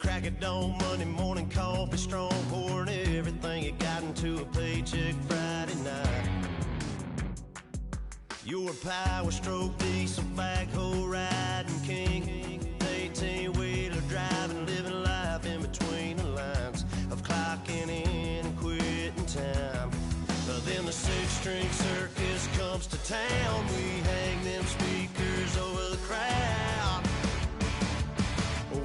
crack of dawn, Monday morning coffee strong, pouring everything you got into a paycheck Friday night. You're a power stroke, diesel backhoe riding king, 18-wheeler driving, living life in between the lines of clocking in and quitting time. Then the six-string circus comes to town. We hang them speakers over the crowd.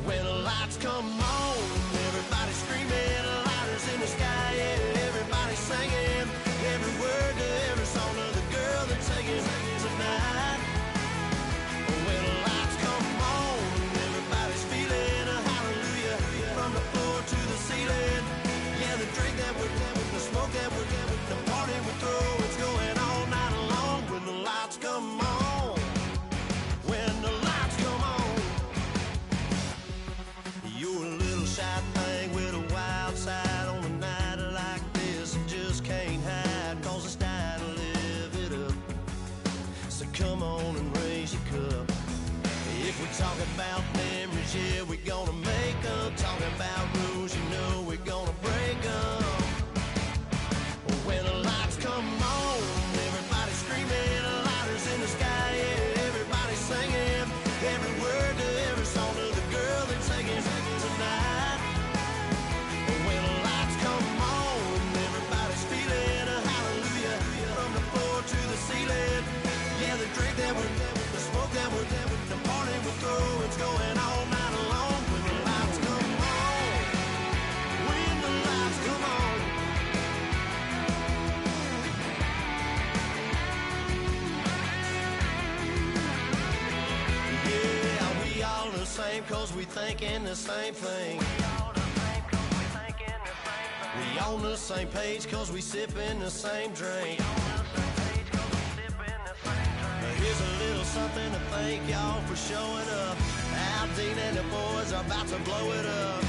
When the lights come on, everybody screaming, lighters in the sky, yeah, everybody singing every word to every song of the girl they're taking tonight. When the lights come on, everybody's feeling a hallelujah from the floor to the ceiling. Yeah, the drink that we're having, the smoke that we're having, the party we throw, it's going all night long. When the lights come on, when the lights come on, you're a little shy thing with a wild side on a night like this. You just can't hide, cause it's time to live it up. So come on and raise your cup. If we talk about memories, yeah, we're gonna make them. Talking about rules, you know we're gonna break them. When the lights come on, everybody screaming, lighters in the sky, yeah, everybody singing every word to every song of the girl they're taking tonight. When the lights come on, everybody's feeling a hallelujah from the floor to the ceiling. Yeah, the drink that we're having, the smoke that we're having, the party we throw, it's going all night long. When the lights come on, when the lights come on. Yeah, we all the same cause we thinking the same thing. We on the same page cause we sipping the same drink. Here's a little something to thank y'all for showing up. Al Dean and the boys are about to blow it up.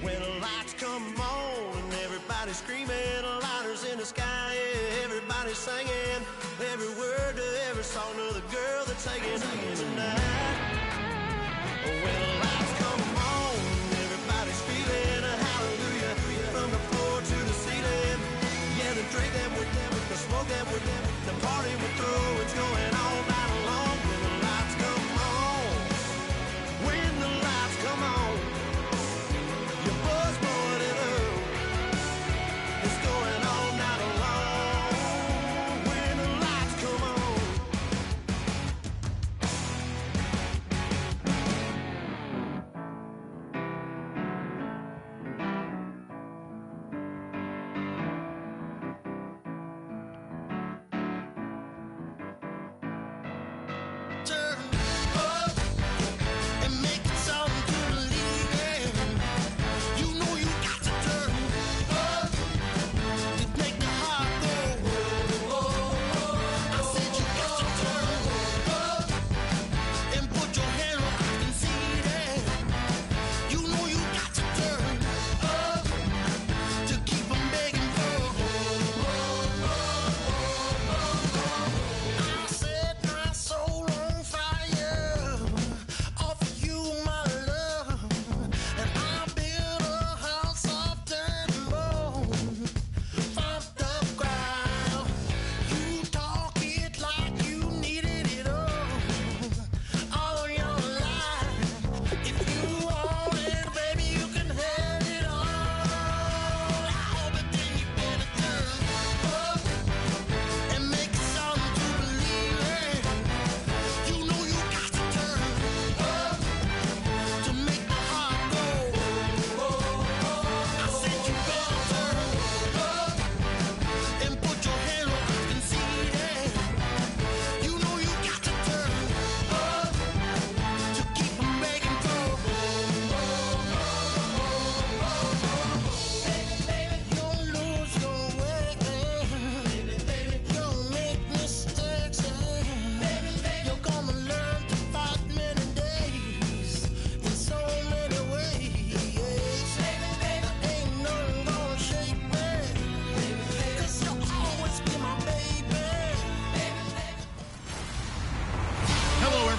When the lights come on and everybody's screaming, lighters in the sky, yeah, everybody's singing every word to every song of the girl they're taking tonight. When the lights come on, everybody's feeling a hallelujah from the floor to the ceiling. Yeah, the drink that we're having, the smoke that we're having, the party we throw, it's going all night long. When the lights come on, when the lights come on, your buzz blowing it up, it's going all night long. When the lights come on.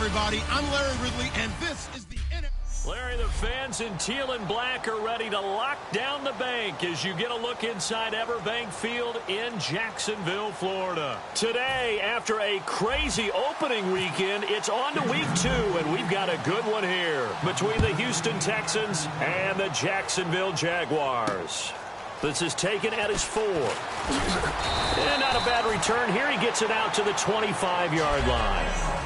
everybody. I'm Larry Ridley, and this is the Larry, the fans in teal and black are ready to lock down the bank as you get a look inside Everbank Field in Jacksonville, Florida. Today, after a crazy opening weekend, it's on to week 2, and we've got a good one here between the Houston Texans and the Jacksonville Jaguars. This is taken at his 4. And not a bad return here. He gets it out to the 25-yard line.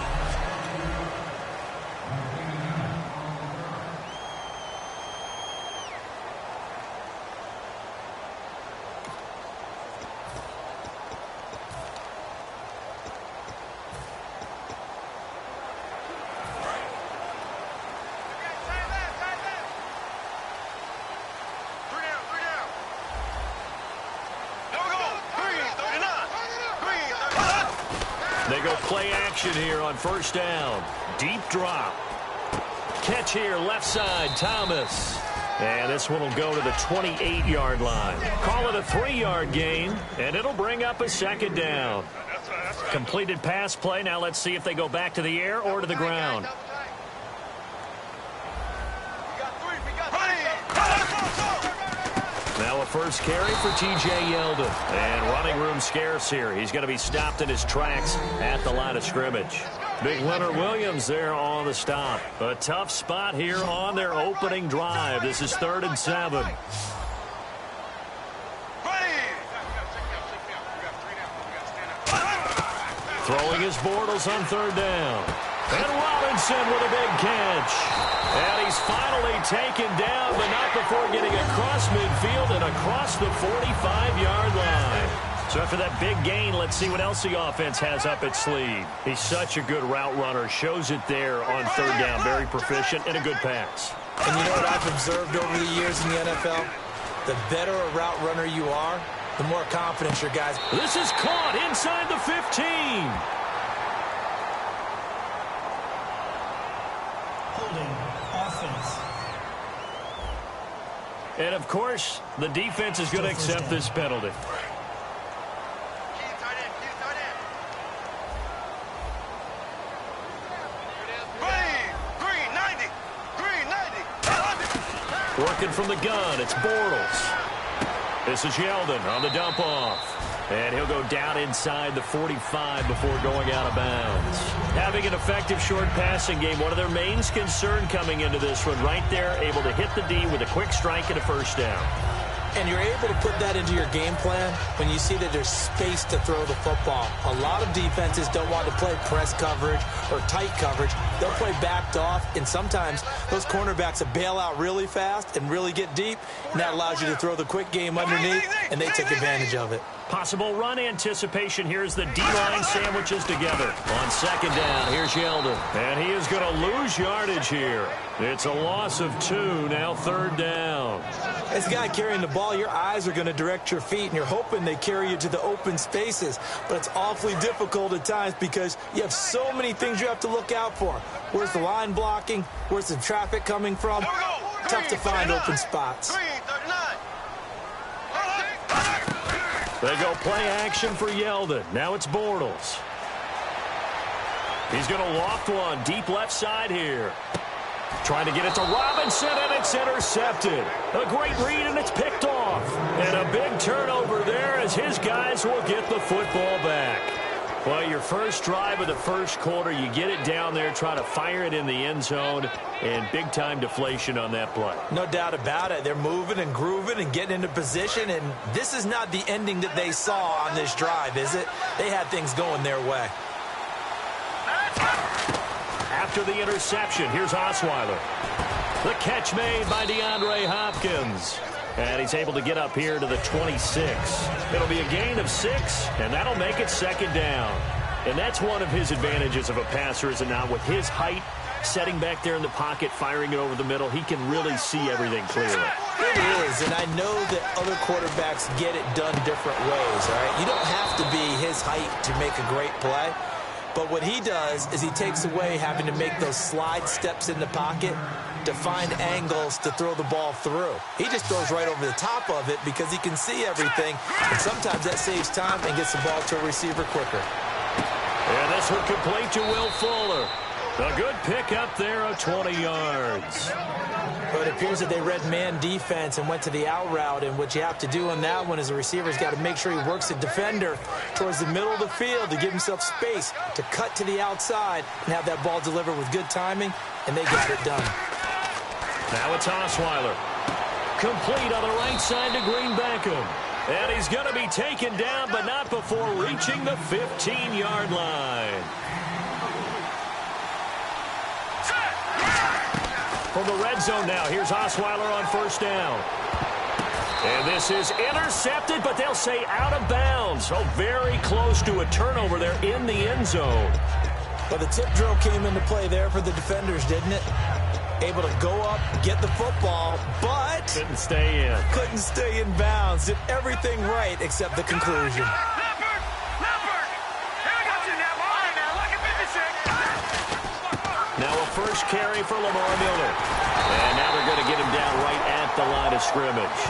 They go play action here on first down. Deep drop. Catch here, left side, Thomas. And this one will go to the 28-yard line. Call it a 3-yard gain, and it'll bring up a second down. Completed pass play. Now let's see if they go back to the air or to the ground. Now a first carry for T.J. Yeldon. And running room scarce here. He's going to be stopped in his tracks at the line of scrimmage. Big Leonard Williams there on the stop. A tough spot here on their opening drive. This is 3rd and 7. Throwing his Bortles on 3rd down. And Robinson with a big catch. And he's finally taken down, but not before getting across midfield and across the 45-yard line. So after that big gain, let's see what else the offense has up its sleeve. He's such a good route runner. Shows it there on 3rd down. Very proficient and a good pass. And you know what I've observed over the years in the NFL? The better a route runner you are, the more confidence your guys. This is caught inside the 15. And, of course, the defense is going to accept this penalty. Working from the gun, it's Bortles. This is Yeldon on the dump off. And he'll go down inside the 45 before going out of bounds. Having an effective short passing game, one of their main concern coming into this one, right there, able to hit the D with a quick strike and a first down. And you're able to put that into your game plan when you see that there's space to throw the football. A lot of defenses don't want to play press coverage or tight coverage. They'll play backed off, and sometimes those cornerbacks will bail out really fast and really get deep, and that allows you to throw the quick game underneath, and they take advantage of it. Possible run anticipation. Here's the D-line sandwiches together. On 2nd down, here's Yeldon. And he is going to lose yardage here. It's a loss of 2, now 3rd down. As a guy carrying the ball, your eyes are going to direct your feet, and you're hoping they carry you to the open spaces. But it's awfully difficult at times because you have so many things you have to look out for. Where's the line blocking? Where's the traffic coming from? Tough to find open spots. They go play action for Yeldon. Now it's Bortles. He's going to loft one deep left side here. Trying to get it to Robinson, and it's intercepted. A great read, and it's picked off. And a big turnover there as his guys will get the football back. Well, your first drive of the first quarter, you get it down there, try to fire it in the end zone, and big-time deflation on that play. No doubt about it. They're moving and grooving and getting into position, and this is not the ending that they saw on this drive, is it? They had things going their way. After the interception, here's Osweiler. The catch made by DeAndre Hopkins. And he's able to get up here to the 26. It'll be a gain of 6, and that'll make it 2nd down. And that's one of his advantages of a passer, is it not? With his height, setting back there in the pocket, firing it over the middle, he can really see everything clearly. It is, and I know that other quarterbacks get it done different ways, all right? You don't have to be his height to make a great play. But what he does is he takes away having to make those slide steps in the pocket to find angles to throw the ball through. He just throws right over the top of it because he can see everything, and sometimes that saves time and gets the ball to a receiver quicker. And this one complete to Will Fuller. A good pickup there of 20 yards. But it appears that they read man defense and went to the out route, and what you have to do on that one is the receiver's got to make sure he works the defender towards the middle of the field to give himself space to cut to the outside and have that ball delivered with good timing, and they got it done. Now it's Osweiler. Complete on the right side to Green Beckham. And he's going to be taken down, but not before reaching the 15-yard line. From the red zone now, here's Osweiler on first down. And this is intercepted, but they'll say out of bounds. Oh, very close to a turnover there in the end zone. Well, the tip drill came into play there for the defenders, didn't it? Able to go up, get the football, but couldn't stay in. Couldn't stay in bounds. Did everything right except the conclusion. Now a first carry for Lamar Miller. And now they're going to get him down right at the line of scrimmage.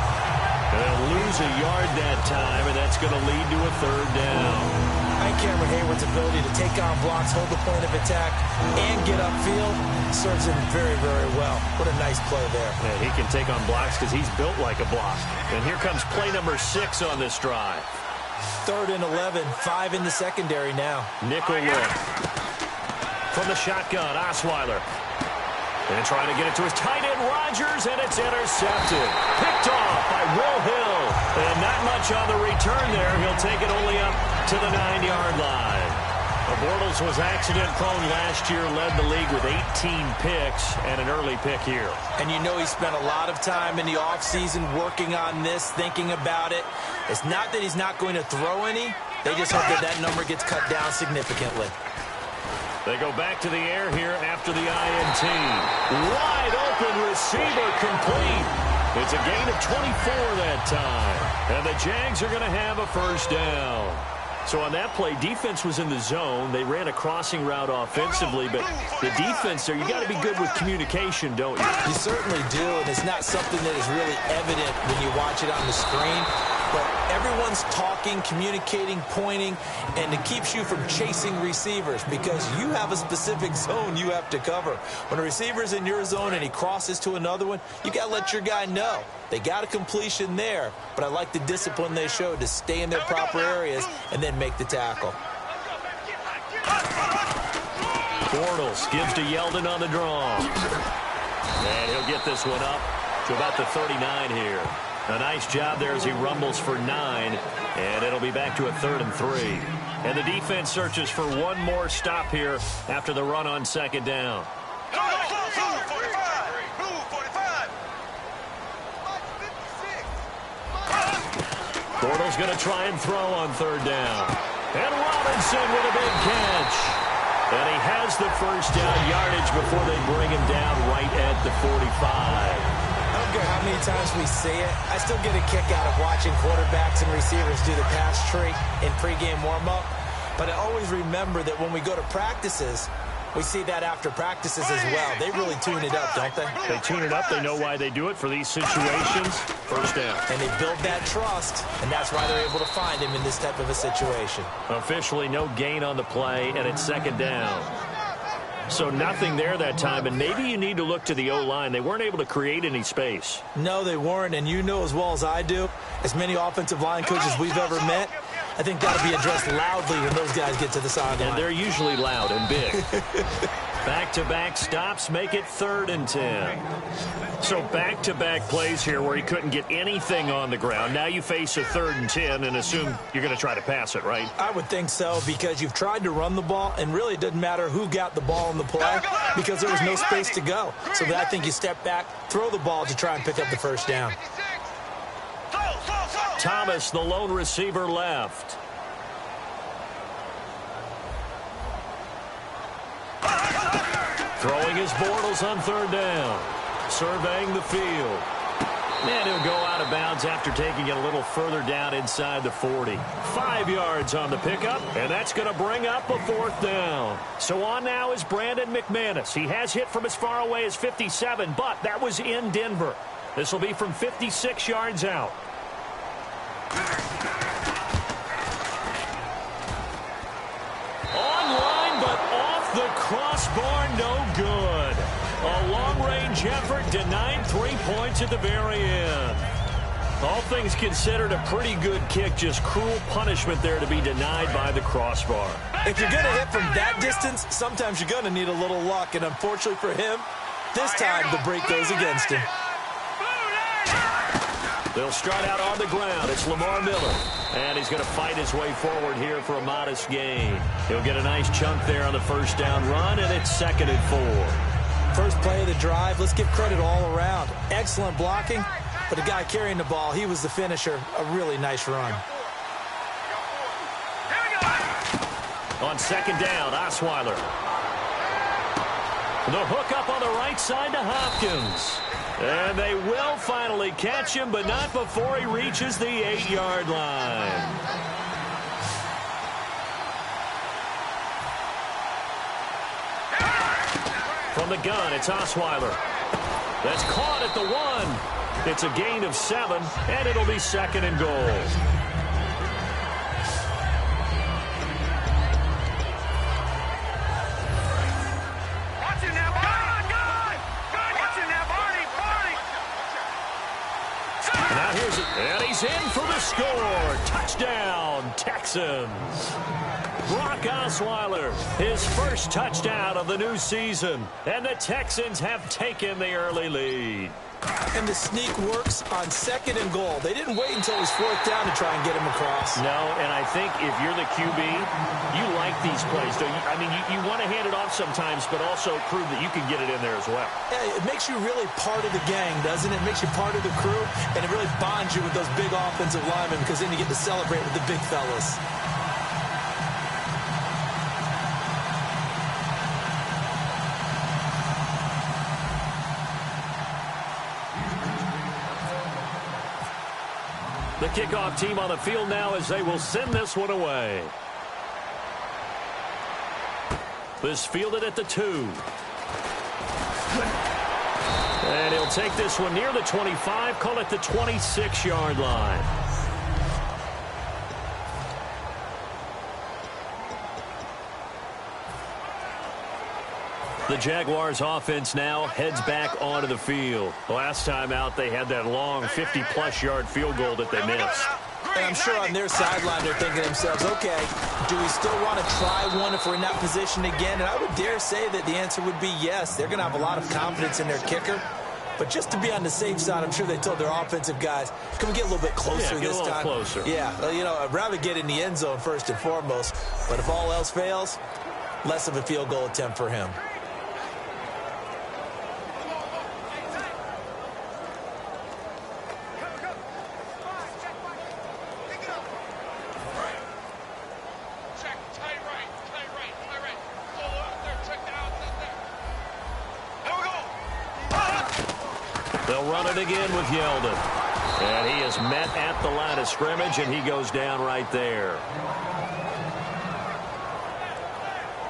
They'll lose a yard that time, and that's going to lead to a third down. I think Cameron Hayward's ability to take on blocks, hold the point of attack, and get upfield serves him very, very well. What a nice play there. And he can take on blocks because he's built like a block. And here comes play number 6 on this drive. 3rd and 11, 5 in the secondary now. Nickel look. From the shotgun, Osweiler. And trying to get it to his tight end, Rodgers, and it's intercepted. Picked off by Will Hill. And not much on the return there. He'll take it only up to the 9-yard line. Bortles was accident-prone last year, led the league with 18 picks and an early pick here. And you know he spent a lot of time in the offseason working on this, thinking about it. It's not that he's not going to throw any. They just hope that that number gets cut down significantly. They go back to the air here after the INT. Wide open receiver complete. It's a gain of 24 that time. And the Jags are going to have a first down. So on that play, defense was in the zone. They ran a crossing route offensively, but the defense there, you got to be good with communication, don't you? You certainly do, and it's not something that is really evident when you watch it on the screen. But everyone's talking, communicating, pointing, and it keeps you from chasing receivers because you have a specific zone you have to cover. When a receiver's in your zone and he crosses to another one, you got to let your guy know. They got a completion there, but I like the discipline they showed to stay in their proper areas and then make the tackle. Bortles gives to Yeldon on the draw. And he'll get this one up to about the 39 here. A nice job there as he rumbles for 9, and it'll be back to a 3rd and 3. And the defense searches for one more stop here after the run on second down. Bortles going to try and throw on 3rd down. And Robinson with a big catch. And he has the first down yardage before they bring him down right at the 45. I don't care how many times we see it. I still get a kick out of watching quarterbacks and receivers do the pass tree in pregame warm-up. But I always remember that when we go to practices, we see that after practices as well. They really tune it up, don't they? They tune it up. They know why they do it for these situations. First down. And they build that trust, and that's why they're able to find him in this type of a situation. Officially no gain on the play, and it's second down. So nothing there that time, and maybe you need to look to the O-line. They weren't able to create any space. No, they weren't, and you know as well as I do, as many offensive line coaches we've ever met, I think that'll be addressed loudly when those guys get to the sideline. And they're usually loud and big. Back-to-back stops make it 3rd and 10. So back-to-back plays here where he couldn't get anything on the ground. Now you face a 3rd and 10 and assume you're going to try to pass it, right? I would think so because you've tried to run the ball, and really it doesn't matter who got the ball in the play because there was no space to go. So I think you step back, throw the ball to try and pick up the first down. Thomas, the lone receiver, left. Throwing his Bortles on 3rd down. Surveying the field. And he'll go out of bounds after taking it a little further down inside the 40. 5 yards on the pickup, and that's going to bring up a 4th down. So on now is Brandon McManus. He has hit from as far away as 57, but that was in Denver. This will be from 56 yards out. Online, but off the cross. Crossbar, no good. A long-range effort denied 3 points at the very end. All things considered, a pretty good kick. Just cruel punishment there to be denied by the crossbar. If you're going to hit from that distance, sometimes you're going to need a little luck. And unfortunately for him, this time the break goes against him. They'll start out on the ground. It's Lamar Miller. And he's going to fight his way forward here for a modest gain. He'll get a nice chunk there on the first down run, and it's 2nd and 4. First play of the drive, let's give credit all around. Excellent blocking, but the guy carrying the ball, he was the finisher. A really nice run. On 2nd down, Osweiler. The hook up on the right side to Hopkins. And they will finally catch him, but not before he reaches the 8-yard line. From the gun, it's Osweiler. That's caught at the 1. It's a gain of 7, and it'll be 2nd and goal. And he's in for the score. Touchdown, Texans. Brock Osweiler, his first touchdown of the new season. And the Texans have taken the early lead. And the sneak works on 2nd and goal. They didn't wait until it was 4th down to try and get him across. No, and I think if you're the QB, you like these plays, don't you? I mean, you want to hand it off sometimes, but also prove that you can get it in there as well. Yeah, it makes you really part of the gang, doesn't it? It makes you part of the crew, and it really bonds you with those big offensive linemen because then you get to celebrate with the big fellas. The kickoff team on the field now as they will send this one away. This fielded at the 2. And he'll take this one near the 25, call it the 26-yard line. The Jaguars offense now heads back onto the field. Last time out, they had that long 50-plus yard field goal that they missed. And I'm sure on their sideline they're thinking to themselves, okay, do we still want to try one if we're in that position again? And I would dare say that the answer would be yes. They're going to have a lot of confidence in their kicker. But just to be on the safe side, I'm sure they told their offensive guys, can we get a little bit closer this time? Closer. Yeah, you know, I'd rather get in the end zone first and foremost. But if all else fails, less of a field goal attempt for him. They'll run it again with Yeldon. And he is met at the line of scrimmage, and he goes down right there.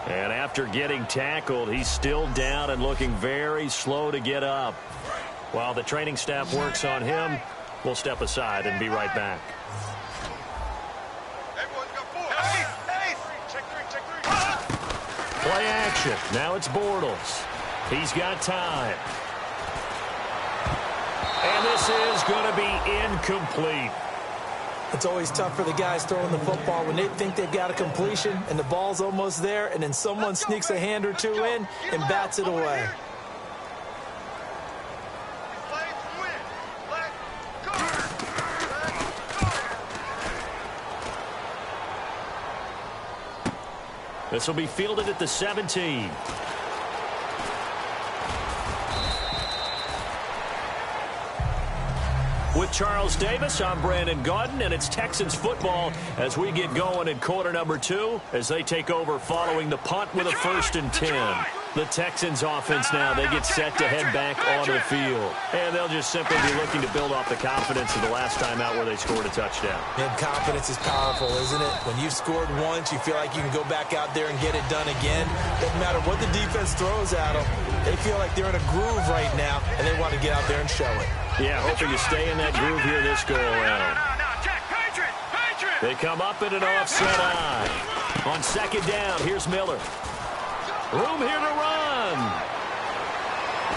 And after getting tackled, he's still down and looking very slow to get up. While the training staff works on him, we'll step aside and be right back. Play action. Now it's Bortles. He's got time. And this is going to be incomplete. It's always tough for the guys throwing the football when they think they've got a completion and the ball's almost there, and then someone sneaks a hand or two in and bats it away. This will be fielded at the 17. With Charles Davis, I'm Brandon Gaudin, and it's Texans football as we get going in quarter number 2 as they take over following the punt with a 1st and 10. The Texans offense now, they get set to head back onto the field. And they'll just simply be looking to build off the confidence of the last time out where they scored a touchdown. And confidence is powerful, isn't it? When you've scored once, you feel like you can go back out there and get it done again. Doesn't matter what the defense throws at them. They feel like they're in a groove right now, and they want to get out there and show it. Yeah, hoping to stay in that groove here this go-around. They come up in an offset eye. On 2nd down, here's Miller. Room here to run.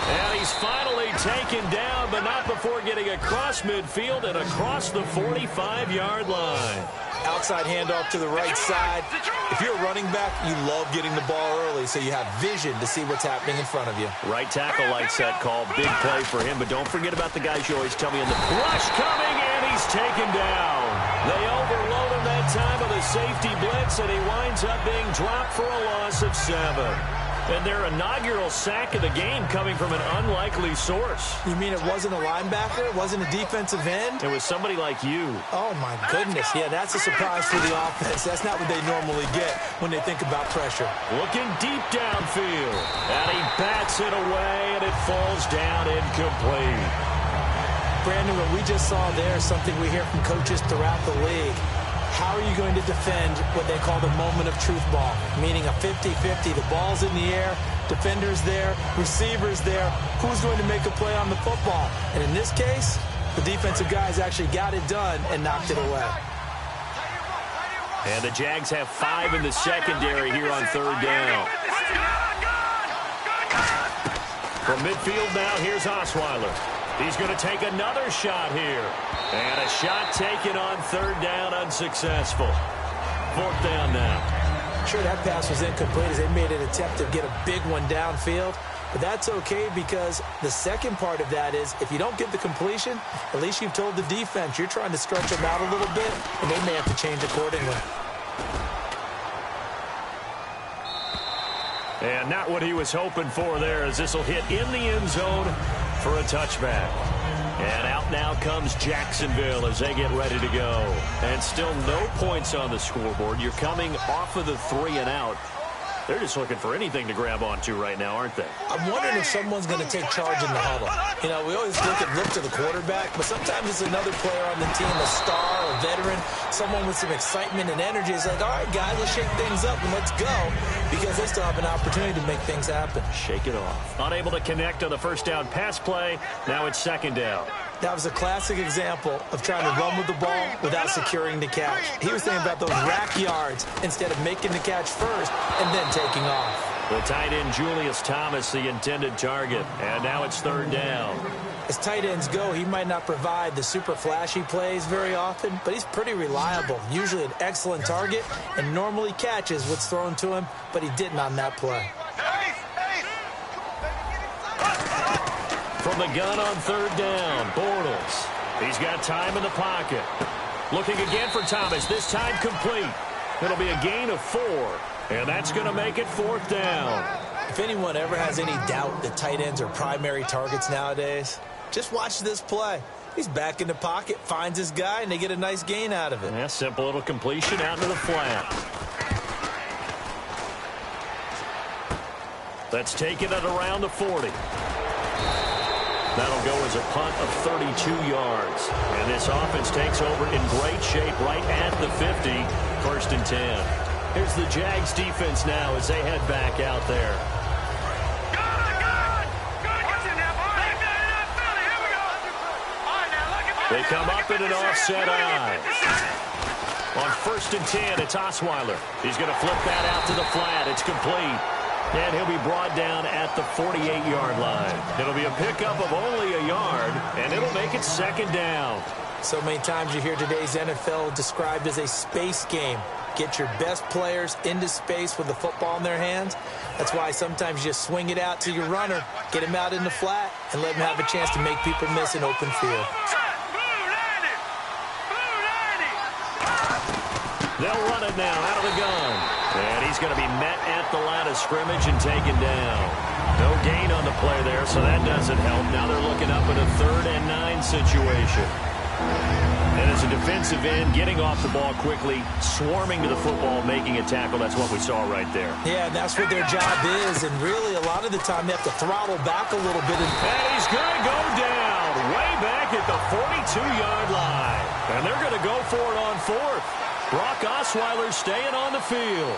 And he's finally taken down, but not before getting across midfield and across the 45-yard line. Outside handoff to the right side. If you're a running back, you love getting the ball early so you have vision to see what's happening in front of you. Right tackle likes that call. Big play for him, but don't forget about the guys you always tell me in the rush coming, and he's taken down. They overload him that time with a safety blitz, and he winds up being dropped for a loss of 7. And their inaugural sack of the game coming from an unlikely source. You mean it wasn't a linebacker? It wasn't a defensive end? It was somebody like you. Oh, my goodness. Yeah, that's a surprise for the offense. That's not what they normally get when they think about pressure. Looking deep downfield. And he bats it away, and it falls down incomplete. Brandon, what we just saw there is something we hear from coaches throughout the league. How are you going to defend what they call the moment of truth ball, meaning a 50-50? The ball's in the air, defender's there, receiver's there. Who's going to make a play on the football? And in this case, the defensive guys actually got it done and knocked it away. And the Jags have 5 in the secondary here on 3rd down. From midfield now, here's Osweiler. He's going to take another shot here. And a shot taken on 3rd down, unsuccessful. 4th down now. Sure, that pass was incomplete as they made an attempt to get a big one downfield. But that's okay because the second part of that is if you don't get the completion, at least you've told the defense you're trying to stretch them out a little bit, and they may have to change accordingly. And not what he was hoping for there, as this will hit in the end zone for a touchback. And out now comes Jacksonville as they get ready to go. And still no points on the scoreboard. You're coming off of the 3 and out. They're just looking for anything to grab onto right now, aren't they? I'm wondering if someone's going to take charge in the huddle. You know, we always look to the quarterback, but sometimes it's another player on the team, a star, a veteran, someone with some excitement and energy. It's like, all right, guys, let's shake things up and let's go, because they still have an opportunity to make things happen. Shake it off. Unable to connect on the first down pass play. Now it's 2nd down. That was a classic example of trying to run with the ball without securing the catch. He was thinking about those rack yards instead of making the catch first and then taking off. The tight end, Julius Thomas, the intended target. And now it's 3rd down. As tight ends go, he might not provide the super flashy plays very often, but he's pretty reliable. Usually an excellent target and normally catches what's thrown to him, but he didn't on that play. From the gun on 3rd down, Bortles. He's got time in the pocket. Looking again for Thomas, this time complete. It'll be a gain of 4, and that's going to make it 4th down. If anyone ever has any doubt that tight ends are primary targets nowadays, just watch this play. He's back in the pocket, finds his guy, and they get a nice gain out of it. Yeah, simple little completion out into the flat. Let's take it at around the 40. That'll go as a punt of 32 yards. And this offense takes over in great shape right at the 50. 1st and 10. Here's the Jags defense now as they head back out there. They come up in an offset eye. On 1st and 10, it's Osweiler. He's going to flip that out to the flat. It's complete. And he'll be brought down at the 48-yard line. It'll be a pickup of only a yard, and it'll make it 2nd down. So many times you hear today's NFL described as a space game. Get your best players into space with the football in their hands. That's why sometimes you just swing it out to your runner, get him out in the flat, and let him have a chance to make people miss an open field. They'll run it now out of the gun. And he's going to be met at the line of scrimmage and taken down. No gain on the play there, so that doesn't help. Now they're looking up at a 3rd and 9 situation. And as a defensive end, getting off the ball quickly, swarming to the football, making a tackle, that's what we saw right there. Yeah, and that's what their job is. And really, a lot of the time, they have to throttle back a little bit. And he's going to go down way back at the 42-yard line. And they're going to go for it on 4th. Brock Osweiler staying on the field.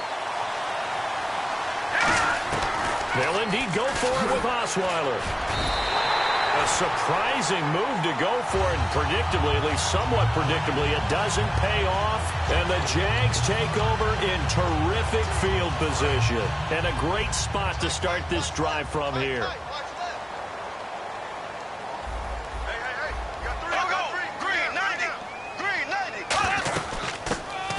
They'll indeed go for it with Osweiler. A surprising move to go for it, and predictably, at least somewhat predictably, it doesn't pay off, and the Jags take over in terrific field position. And a great spot to start this drive from here.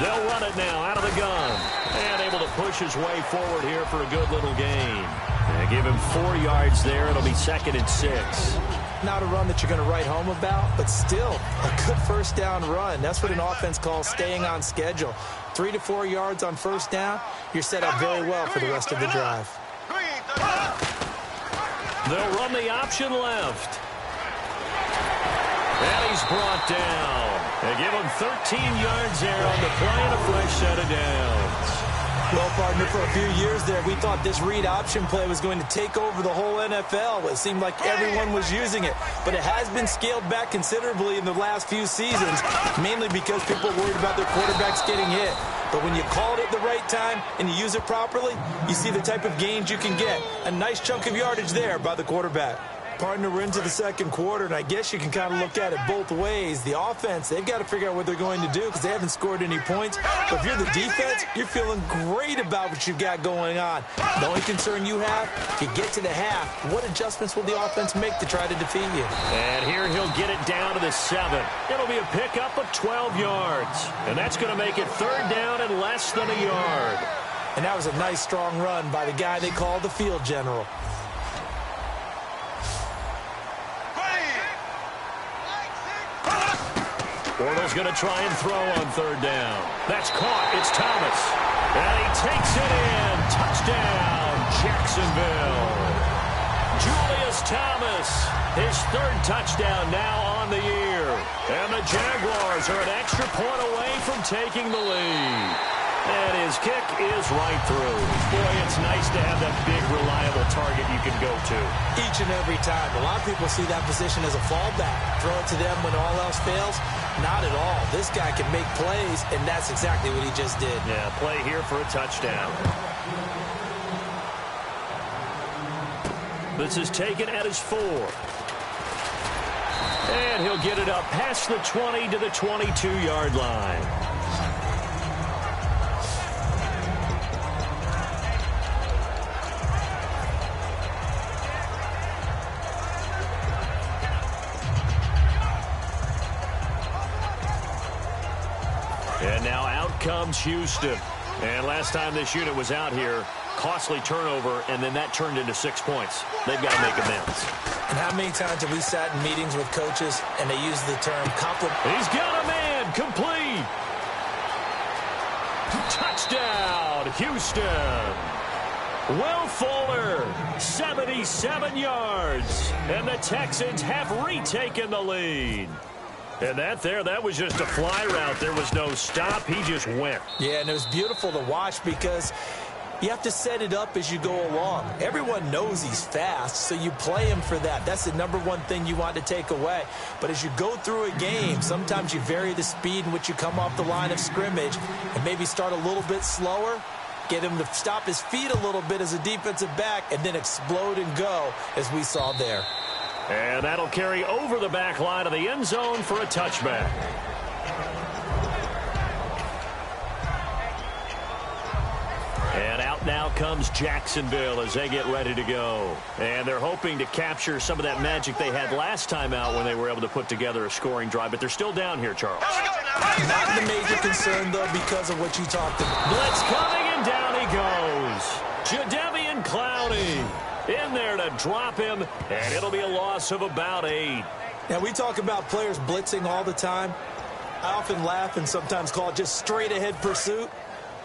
They'll run it now out of the gun. And able to push his way forward here for a good little gain. And give him 4 yards there. It'll be 2nd and 6. Not a run that you're going to write home about, but still a good first down run. That's what an offense calls staying on schedule. 3 to 4 yards on first down, you're set up very well for the rest of the drive. They'll run the option left. And he's brought down. They give him 13 yards there on the play and a fresh set of downs. Well, partner, for a few years there, we thought this read option play was going to take over the whole NFL. It seemed like everyone was using it. But it has been scaled back considerably in the last few seasons, mainly because people are worried about their quarterbacks getting hit. But when you call it at the right time and you use it properly, you see the type of gains you can get. A nice chunk of yardage there by the quarterback. Partner, we're into the second quarter, and I guess you can kind of look at it both ways. The offense, they've got to figure out what they're going to do because they haven't scored any points. But if you're the defense, you're feeling great about what you've got going on. The only concern you have, if you get to the half, what adjustments will the offense make to try to defeat you? And here he'll get it down to the 7. It'll be a pickup of 12 yards. And that's going to make it 3rd down and less than a yard. And that was a nice, strong run by the guy they call the field general. Bortles going to try and throw on 3rd down. That's caught. It's Thomas. And he takes it in. Touchdown, Jacksonville. Julius Thomas, his 3rd touchdown now on the year. And the Jaguars are an extra point away from taking the lead. And his kick is right through. Boy, it's nice to have that big, reliable target you can go to. Each and every time. A lot of people see that position as a fallback. Throw it to them when all else fails. Not at all. This guy can make plays, and that's exactly what he just did. Yeah, play here for a touchdown. This is taken at his 4. And he'll get it up past the 20 to the 22-yard line. And now out comes Houston. And last time this unit was out here, costly turnover, and then that turned into 6 points. They've got to make amends. And how many times have we sat in meetings with coaches and they use the term compliment? He's got a man, complete. Touchdown, Houston. Will Fuller, 77 yards. And the Texans have retaken the lead. And that was just a fly route. There was no stop. He just went. Yeah, and it was beautiful to watch because you have to set it up as you go along. Everyone knows he's fast, so you play him for that. That's the #1 thing you want to take away. But as you go through a game, sometimes you vary the speed in which you come off the line of scrimmage and maybe start a little bit slower, get him to stop his feet a little bit as a defensive back, and then explode and go, as we saw there. And that'll carry over the back line of the end zone for a touchback. And out now comes Jacksonville as they get ready to go. And they're hoping to capture some of that magic they had last time out when they were able to put together a scoring drive. But they're still down here, Charles. Not the major concern, though, because of what you talked about. Blitz coming, and down he goes. Jadeveon Clowney in there to drop him, and it'll be a loss of about 8. Now, we talk about players blitzing all the time. I often laugh and sometimes call it just straight-ahead pursuit.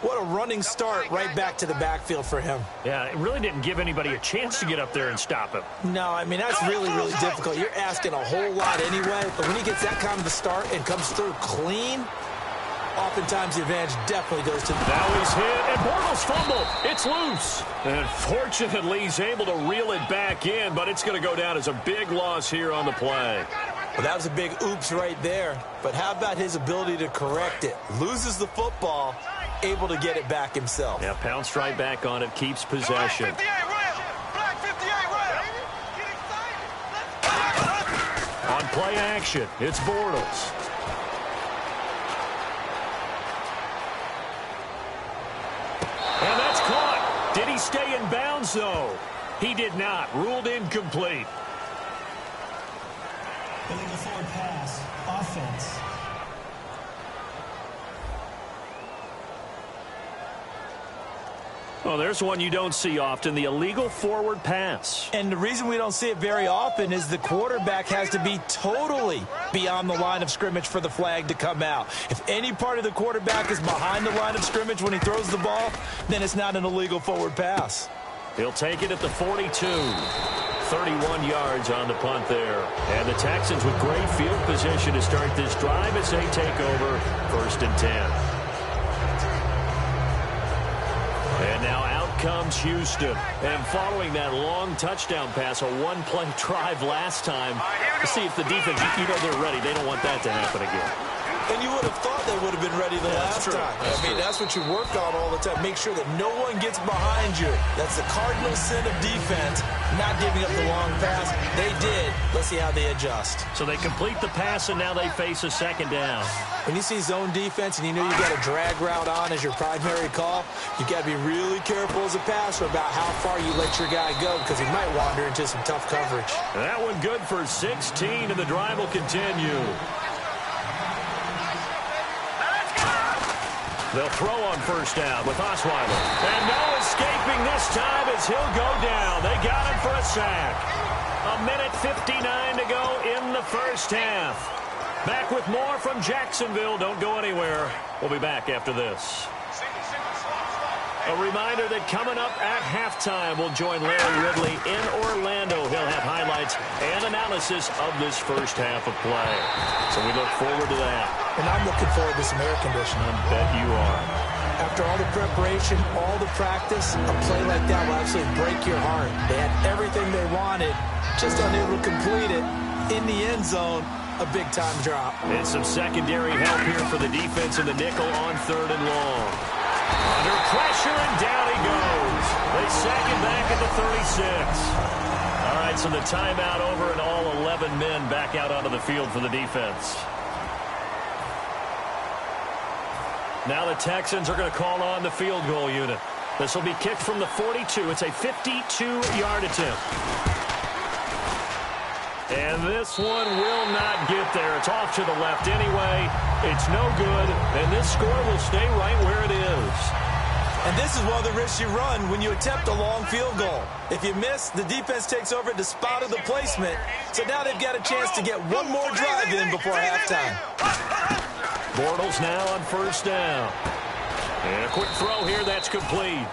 What a running start right back to the backfield for him. Yeah, it really didn't give anybody a chance to get up there and stop him. No, I mean, that's really, really difficult. You're asking a whole lot anyway, but when he gets that kind of a start and comes through clean, oftentimes the advantage definitely goes to the... Now he's hit, and Bortles fumbled. It's loose. And fortunately, he's able to reel it back in, but it's going to go down as a big loss here on the play. Well, that was a big oops right there. But how about his ability to correct it? Loses the football, able to get it back himself. Yeah, pounced right back on it, keeps possession. Play action. It's Bortles. And that's caught. Did he stay in bounds, though? He did not. Ruled incomplete. Illegal forward pass. Offense. Well, there's one you don't see often, the illegal forward pass. And the reason we don't see it very often is the quarterback has to be totally beyond the line of scrimmage for the flag to come out. If any part of the quarterback is behind the line of scrimmage when he throws the ball, then it's not an illegal forward pass. He'll take it at the 42. 31 yards on the punt there. And the Texans with great field position to start this drive as they take over 1st and 10. And now out comes Houston. And following that long touchdown pass, a one-play drive last time, to see if the defense, you know they're ready. They don't want that to happen again. And you would have thought they would have been ready the last time. That's what you work on all the time. Make sure that no one gets behind you. That's the cardinal sin of defense, not giving up the long pass. They did. Let's see how they adjust. So they complete the pass, and now they face a 2nd down. When you see zone defense and you know you got a drag route on as your primary call, you got to be really careful as a passer about how far you let your guy go because he might wander into some tough coverage. That one good for 16, and the drive will continue. They'll throw on 1st down with Osweiler. And no escaping this time as he'll go down. They got him for a sack. 1:59 to go in the 1st half. Back with more from Jacksonville. Don't go anywhere. We'll be back after this. A reminder that coming up at halftime, we'll join Larry Ridley in Orlando. He'll have highlights and analysis of this 1st half of play. So we look forward to that. And I'm looking forward to some air conditioning. I bet you are. After all the preparation, all the practice, a play like that will absolutely break your heart. They had everything they wanted, just unable to complete it. In the end zone, a big-time drop. And some secondary help here for the defense in the nickel on 3rd and long. Under pressure, and down he goes. They sack him back at the 36. All right, so the timeout over, and all 11 men back out onto the field for the defense. Now the Texans are going to call on the field goal unit. This will be kicked from the 42. It's a 52-yard attempt. And this one will not get there. It's off to the left anyway. It's no good, and this score will stay right where it is. And this is one of the risks you run when you attempt a long field goal. If you miss, the defense takes over at the spot of the placement. So now they've got a chance to get one more drive in before halftime. Bortles now on 1st down. And a quick throw here, that's complete.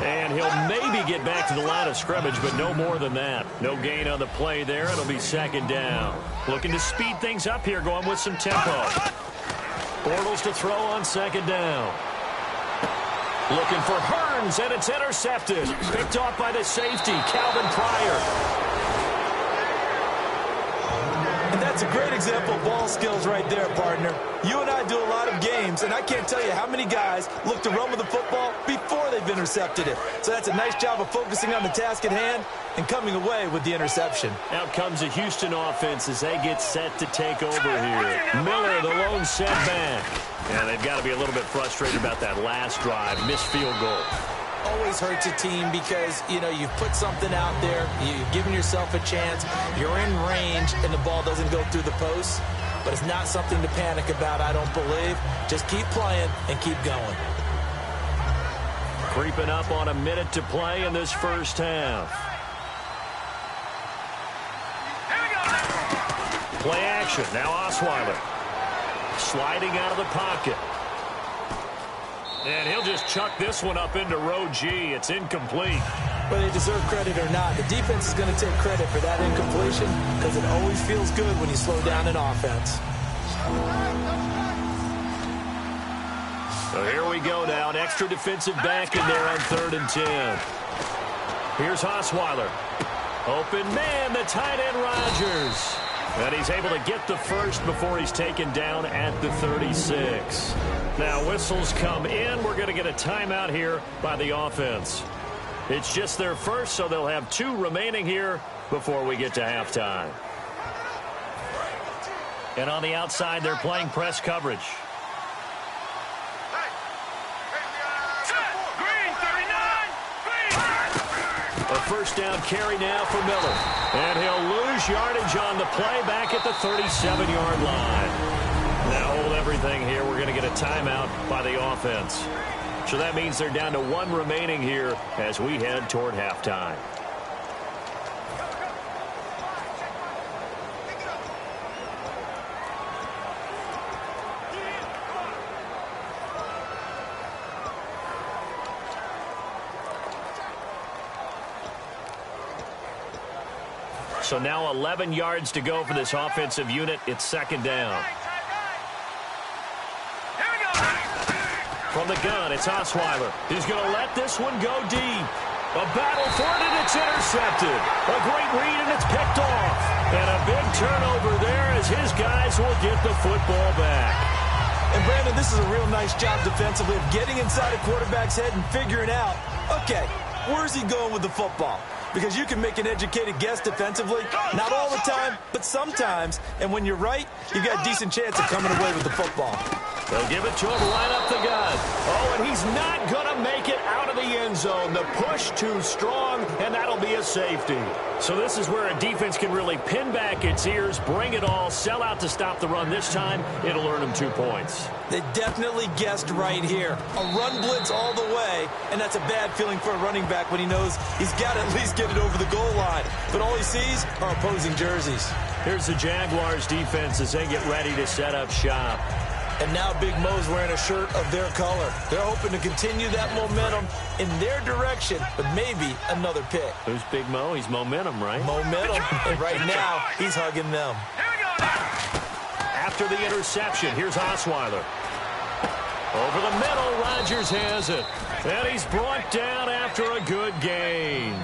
And he'll maybe get back to the line of scrimmage, but no more than that. No gain on the play there. It'll be 2nd down. Looking to speed things up here, going with some tempo. Bortles to throw on 2nd down. Looking for Hearns, and it's intercepted. Picked off by the safety, Calvin Pryor. And that's a great example of ball skills right there, partner. You and I do a lot of games, and I can't tell you how many guys look to run with the football before they've intercepted it. So that's a nice job of focusing on the task at hand and coming away with the interception. Out comes the Houston offense as they get set to take over here. Miller, the lone setback. And they've got to be a little bit frustrated about that last drive. Missed field goal. Always hurts a team because, you know, you've put something out there, you've given yourself a chance, you're in range, and the ball doesn't go through the post. But it's not something to panic about, I don't believe. Just keep playing and keep going. Creeping up on a minute to play in this 1st half. Play action. Now Osweiler. Sliding out of the pocket. And he'll just chuck this one up into row G. It's incomplete. Whether they deserve credit or not, the defense is going to take credit for that incompletion because it always feels good when you slow down an offense. So here we go now. An extra defensive back in there on 3rd and 10. Here's Osweiler. Open man, the tight end Rodgers. And he's able to get the first before he's taken down at the 36. Now whistles come in. We're going to get a timeout here by the offense. It's just their first, so they'll have 2 remaining here before we get to halftime. And on the outside, they're playing press coverage. A first down carry now for Miller. And he'll lose yardage on the play back at the 37-yard line. Now hold everything here. We're going to get a timeout by the offense. So that means they're down to 1 remaining here as we head toward halftime. So now 11 yards to go for this offensive unit. It's second down. From the gun, it's Osweiler. He's going to let this one go deep. A battle for it, and it's intercepted. A great read, and it's picked off. And a big turnover there as his guys will get the football back. And, Brandon, this is a real nice job defensively of getting inside a quarterback's head and figuring out, okay, where's he going with the football? Because you can make an educated guess defensively. Not all the time, but sometimes. And when you're right, you've got a decent chance of coming away with the football. They'll give it to him right up the gut. Oh, and he's not going to make it out of the end zone. The push too strong, and that'll be a safety. So this is where a defense can really pin back its ears, bring it all, sell out to stop the run. This time, it'll earn them 2 points. They definitely guessed right here. A run blitz all the way, and that's a bad feeling for a running back when he knows he's got to at least get it over the goal line. But all he sees are opposing jerseys. Here's the Jaguars defense as they get ready to set up shop. And now Big Mo's wearing a shirt of their color. They're hoping to continue that momentum in their direction, but maybe another pick. Who's Big Mo? He's momentum, right? Momentum. And right now, he's hugging them. After the interception, here's Osweiler. Over the middle, Rodgers has it. And he's brought down after a good gain.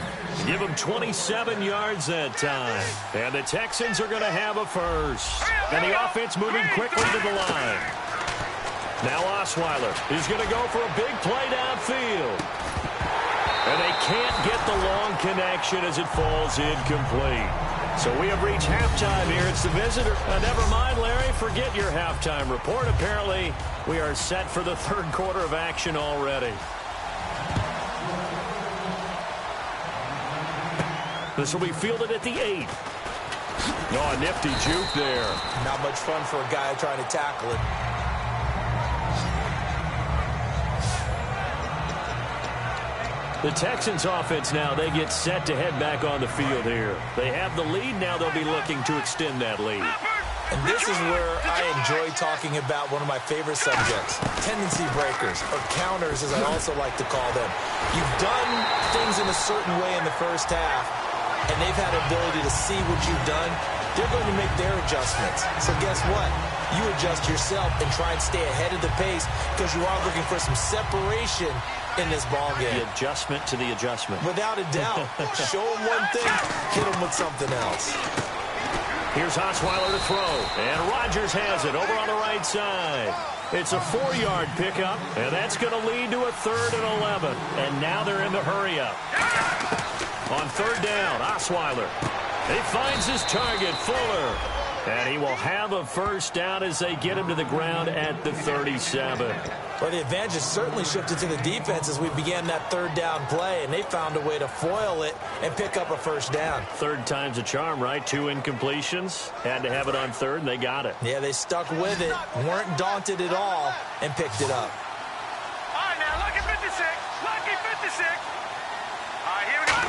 Give him 27 yards that time. And the Texans are going to have a first. And the offense moving quickly to the line. Now Osweiler is going to go for a big play downfield. And they can't get the long connection as it falls incomplete. So we have reached halftime here. It's the visitor. Never mind, Larry. Forget your halftime report. Apparently, we are set for the third quarter of action already. This will be fielded at the 8. Oh, a nifty juke there. Not much fun for a guy trying to tackle it. The Texans offense now, they get set to head back on the field here. They have the lead. Now they'll be looking to extend that lead. And this is where I enjoy talking about one of my favorite subjects, tendency breakers, or counters as I also like to call them. You've done things in a certain way in the first half, and they've had the ability to see what you've done. They're going to make their adjustments. So guess what? You adjust yourself and try and stay ahead of the pace because you are looking for some separation in this ball game. The adjustment to the adjustment. Without a doubt. Show them one thing, hit them with something else. Here's Osweiler to throw, and Rodgers has it over on the right side. It's a 4-yard pickup, and that's going to lead to a 3rd and 11. And now they're in the hurry-up. On 3rd down, Osweiler. He finds his target, Fuller. And he will have a first down as they get him to the ground at the 37. Well, the advantage has certainly shifted to the defense as we began that 3rd down play, and they found a way to foil it and pick up a first down. 3rd time's a charm, right? 2 incompletions. Had to have it on 3rd, and they got it. Yeah, they stuck with it, weren't daunted at all, and picked it up. All right, now, lucky 56. Lucky 56. All right, here we go.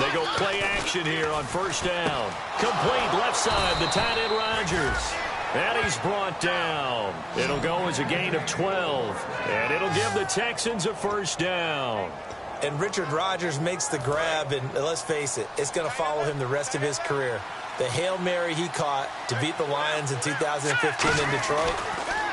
They go play action here on 1st down. Complete left side, the tight end Rodgers. And he's brought down. It'll go as a gain of 12. And it'll give the Texans a first down. And Richard Rodgers makes the grab, and let's face it, it's going to follow him the rest of his career. The Hail Mary he caught to beat the Lions in 2015 in Detroit,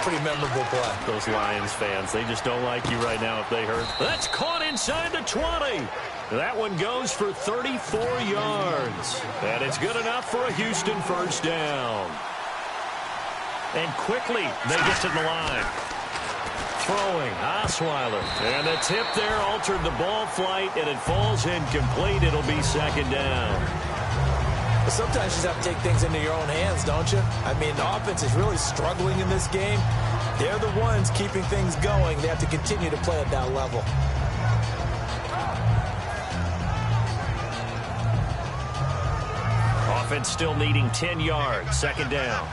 pretty memorable play. Those Lions fans, they just don't like you right now if they hurt. That's caught inside the 20. That one goes for 34 yards. And it's good enough for a Houston first down. And quickly, they get to the line. Throwing, Osweiler. And the tip there altered the ball flight, and it falls incomplete. It'll be 2nd down. But sometimes you just have to take things into your own hands, don't you? I mean, the offense is really struggling in this game. They're the ones keeping things going. They have to continue to play at that level. Offense still needing 10 yards. Second down.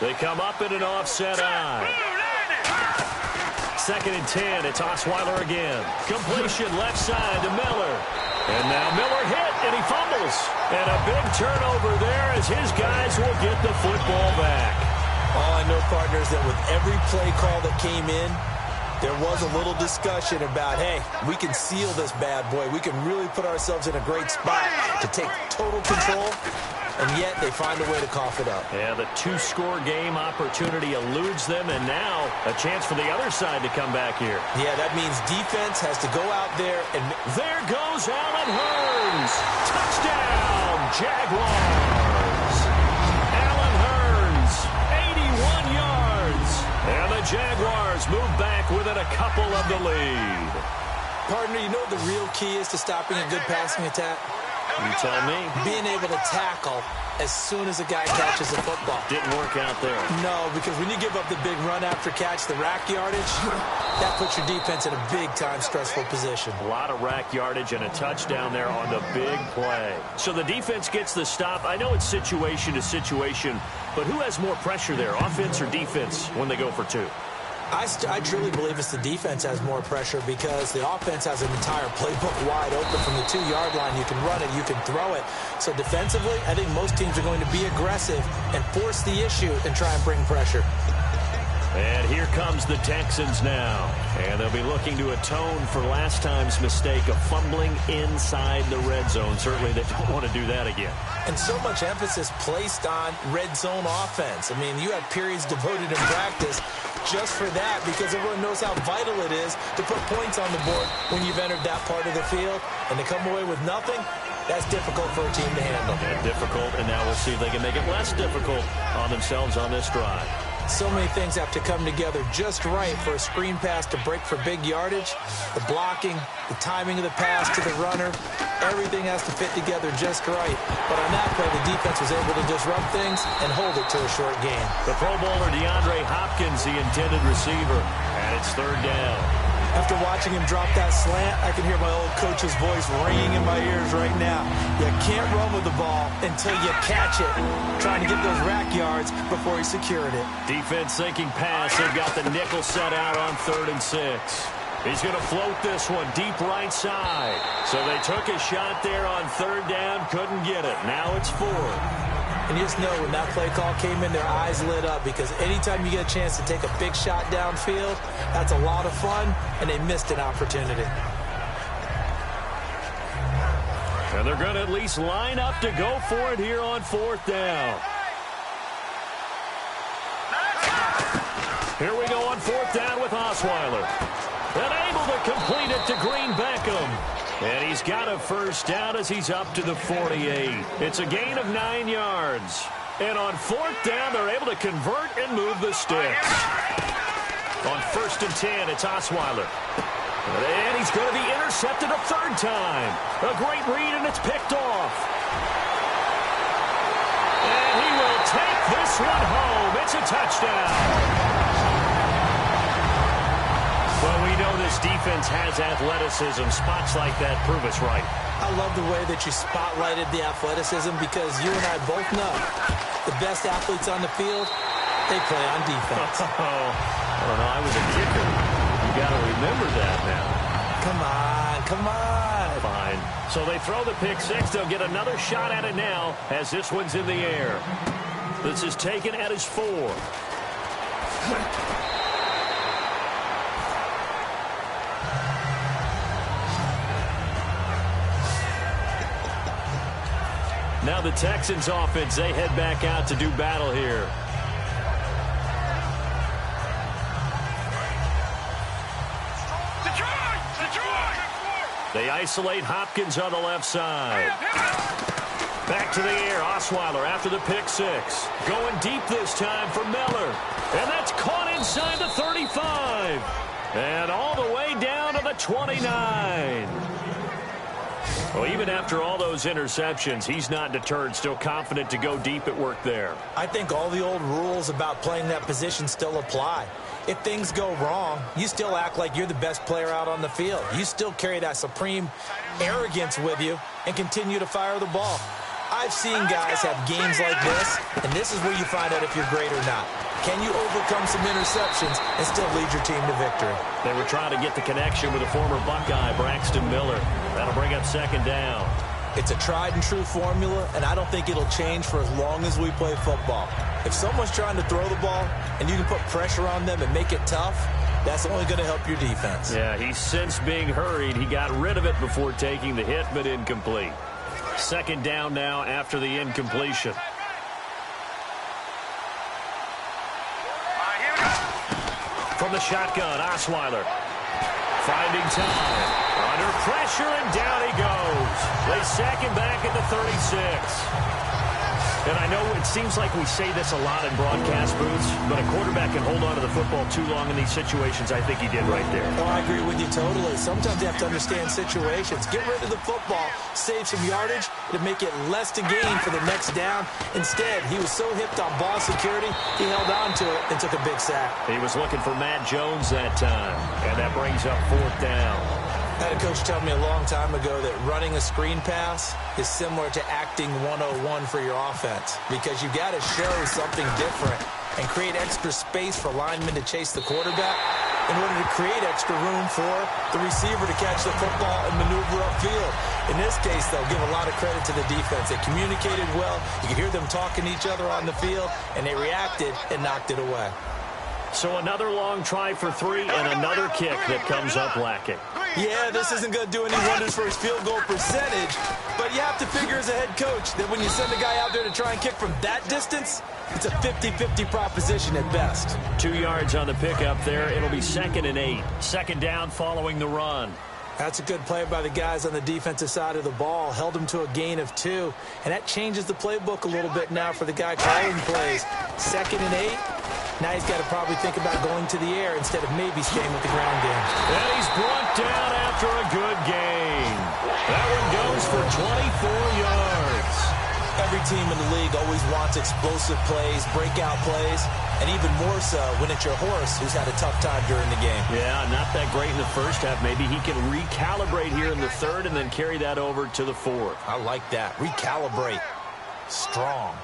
They come up in an offset eye. Second and 10. It's Osweiler again. Completion left side to Miller. And now Miller hit, and he fumbles. And a big turnover there as his guys will get the football back. All I know, partners, that with every play call that came in, there was a little discussion about, hey, we can seal this bad boy. We can really put ourselves in a great spot to take total control, and yet they find a way to cough it up. Yeah, the two-score game opportunity eludes them, and now a chance for the other side to come back here. Yeah, that means defense has to go out there and... There goes Allen Hurns. Touchdown, Jaguars. Allen Hurns, 81 yards. And the Jaguars move back within a couple of the lead. Partner, you know what the real key is to stopping a good passing attack? You tell me. Being able to tackle as soon as a guy catches the football. Didn't work out there. No, because when you give up the big run after catch, the rack yardage, that puts your defense in a big-time stressful position. A lot of rack yardage and a touchdown there on the big play. So the defense gets the stop. I know it's situation to situation, but who has more pressure there, offense or defense, when they go for two? I truly believe it's the defense has more pressure because the offense has an entire playbook wide open from the 2-yard line. You can run it, you can throw it. So defensively, I think most teams are going to be aggressive and force the issue and try and bring pressure. And here comes the Texans now. And they'll be looking to atone for last time's mistake of fumbling inside the red zone. Certainly they don't want to do that again. And so much emphasis placed on red zone offense. I mean, you have periods devoted in practice just for that because everyone knows how vital it is to put points on the board when you've entered that part of the field. And to come away with nothing, that's difficult for a team to handle. Yeah, difficult, and now we'll see if they can make it less difficult on themselves on this drive. So many things have to come together just right for a screen pass to break for big yardage. The blocking, the timing of the pass to the runner, everything has to fit together just right. But on that play, the defense was able to disrupt things and hold it to a short game. The Pro Bowler DeAndre Hopkins, the intended receiver, and it's third down. After watching him drop that slant, I can hear my old coach's voice ringing in my ears right now. You can't run with the ball until you catch it. Trying to get those rack yards before he secured it. Defense thinking pass. They've got the nickel set out on 3rd and 6. He's going to float this one deep right side. So they took a shot there on 3rd down, couldn't get it. Now it's 4th. And you just know when that play call came in, their eyes lit up because anytime you get a chance to take a big shot downfield, that's a lot of fun, and they missed an opportunity. And they're going to at least line up to go for it here on 4th down. Here we go on 4th down with Osweiler. And able to complete it to Green Beckham. And he's got a first down as he's up to the 48. It's a gain of 9 yards. And on 4th down, they're able to convert and move the sticks. On 1st and 10, it's Osweiler. And he's going to be intercepted a 3rd time. A great read, and it's picked off. And he will take this one home. It's a touchdown. Well, we know this defense has athleticism. Spots like that prove us right. I love the way that you spotlighted the athleticism because you and I both know the best athletes on the field, they play on defense. I don't know. I was a kicker. You got to remember that now. Come on, come on. Fine. So they throw the pick six. They'll get another shot at it now as this one's in the air. This is taken at his 4. Now the Texans offense, they head back out to do battle here. They isolate Hopkins on the left side. Back to the air, Osweiler after the pick six. Going deep this time for Miller. And that's caught inside the 35. And all the way down to the 29. Well, even after all those interceptions, he's not deterred, still confident to go deep at work there. I think all the old rules about playing that position still apply. If things go wrong, you still act like you're the best player out on the field. You still carry that supreme arrogance with you and continue to fire the ball. I've seen guys have games like this, and this is where you find out if you're great or not. Can you overcome some interceptions and still lead your team to victory? They were trying to get the connection with a former Buckeye, Braxton Miller. That'll bring up second down. It's a tried-and-true formula, and I don't think it'll change for as long as we play football. If someone's trying to throw the ball and you can put pressure on them and make it tough, that's only going to help your defense. Yeah, he's since being hurried. He got rid of it before taking the hit, but incomplete. Second down now after the incompletion. From the shotgun, Osweiler finding time. Under pressure, and down he goes. They sack him back at the 36. And I know it seems like we say this a lot in broadcast booths, but a quarterback can hold on to the football too long in these situations. I think he did right there. Oh, I agree with you totally. Sometimes you have to understand situations. Get rid of the football, save some yardage to make it less to gain for the next down. Instead, he was so hipped on ball security, he held on to it and took a big sack. He was looking for Matt Jones that time, and that brings up fourth down. I had a coach tell me a long time ago that running a screen pass is similar to acting 101 for your offense, because you got to show something different and create extra space for linemen to chase the quarterback in order to create extra room for the receiver to catch the football and maneuver upfield. In this case, they'll give a lot of credit to the defense. They communicated well. You could hear them talking to each other on the field, and they reacted and knocked it away. So another long try for three and another kick that comes up lacking. Yeah, this isn't going to do any wonders for his field goal percentage, but you have to figure as a head coach that when you send a guy out there to try and kick from that distance, it's a 50-50 proposition at best. 2 yards on the pickup there. It'll be 2nd and 8. Second down following the run. That's a good play by the guys on the defensive side of the ball. Held him to a gain of 2, and that changes the playbook a little bit now for the guy calling plays. 2nd and 8. Now he's got to probably think about going to the air instead of maybe staying with the ground game. And he's brought down after a good gain. That one goes for 24 yards. Every team in the league always wants explosive plays, breakout plays, and even more so when it's your horse who's had a tough time during the game. Yeah, not that great in the first half. Maybe he can recalibrate here in the third and then carry that over to the fourth. I like that. Recalibrate. Strong.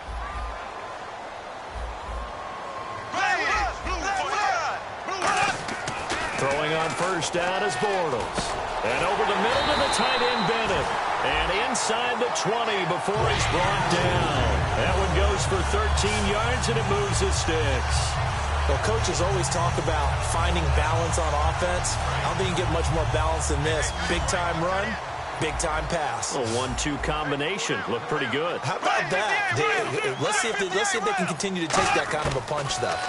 Throwing on first down is Bortles. And over the middle to the tight end, Bennett. And inside the 20 before he's brought down. That one goes for 13 yards, and it moves the sticks. Well, coaches always talk about finding balance on offense. I don't think you get much more balance than this. Big-time run, big-time pass. A 1-2 combination. Looked pretty good. How about that? Let's see if they can continue to take that kind of a punch, though.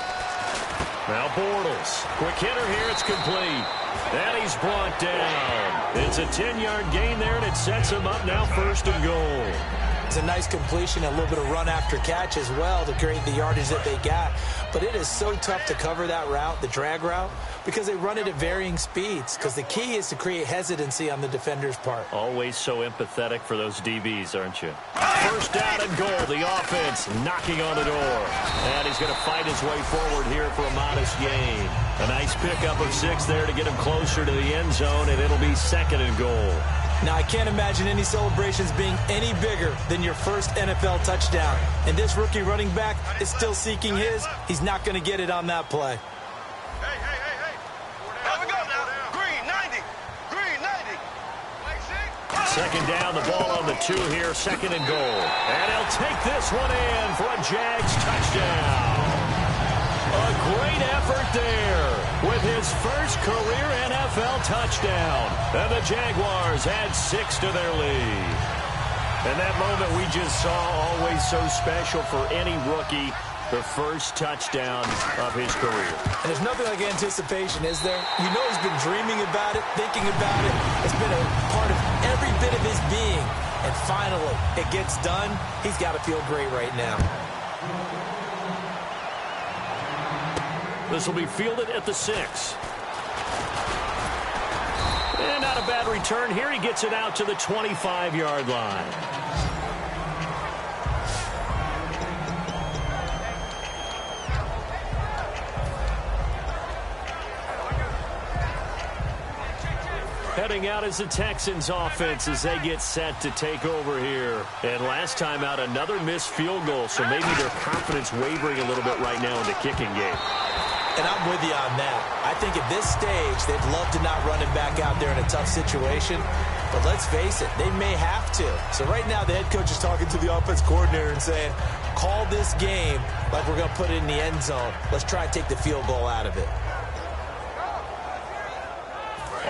Now Bortles. Quick hitter here. It's complete. And he's brought down. It's a 10-yard gain there, and it sets him up now 1st and goal. It's a nice completion, a little bit of run after catch as well to create the yardage that they got. But it is so tough to cover that route, the drag route, because they run it at varying speeds. Because the key is to create hesitancy on the defender's part. Always so empathetic for those DBs, aren't you? First down and goal. The offense knocking on the door. And he's going to fight his way forward here for a modest gain. A nice pickup of 6 there to get him closer to the end zone, and it'll be 2nd and goal. Now, I can't imagine any celebrations being any bigger than your first NFL touchdown. And this rookie running back is still seeking his. He's not going to get it on that play. Hey. There we go now. Green 90. Green 90. Second down, the ball on the 2 here, 2nd and goal. And he'll take this one in for a Jags touchdown. A great effort there with his first career NFL touchdown. And the Jaguars add 6 to their lead. And that moment we just saw, always so special for any rookie, the first touchdown of his career. And there's nothing like anticipation, is there? You know he's been dreaming about it, thinking about it. It's been a part of every bit of his being. And finally, it gets done. He's got to feel great right now. This will be fielded at the 6. And not Not a bad return here. He gets it out to the 25-yard line. Heading out is the Texans offense as they get set to take over here. And last time out, another missed field goal, so maybe their confidence wavering a little bit right now in the kicking game. And I'm with you on that. I think at this stage, they'd love to not run him back out there in a tough situation. But let's face it, they may have to. So right now, the head coach is talking to the offense coordinator and saying, call this game like we're going to put it in the end zone. Let's try and take the field goal out of it.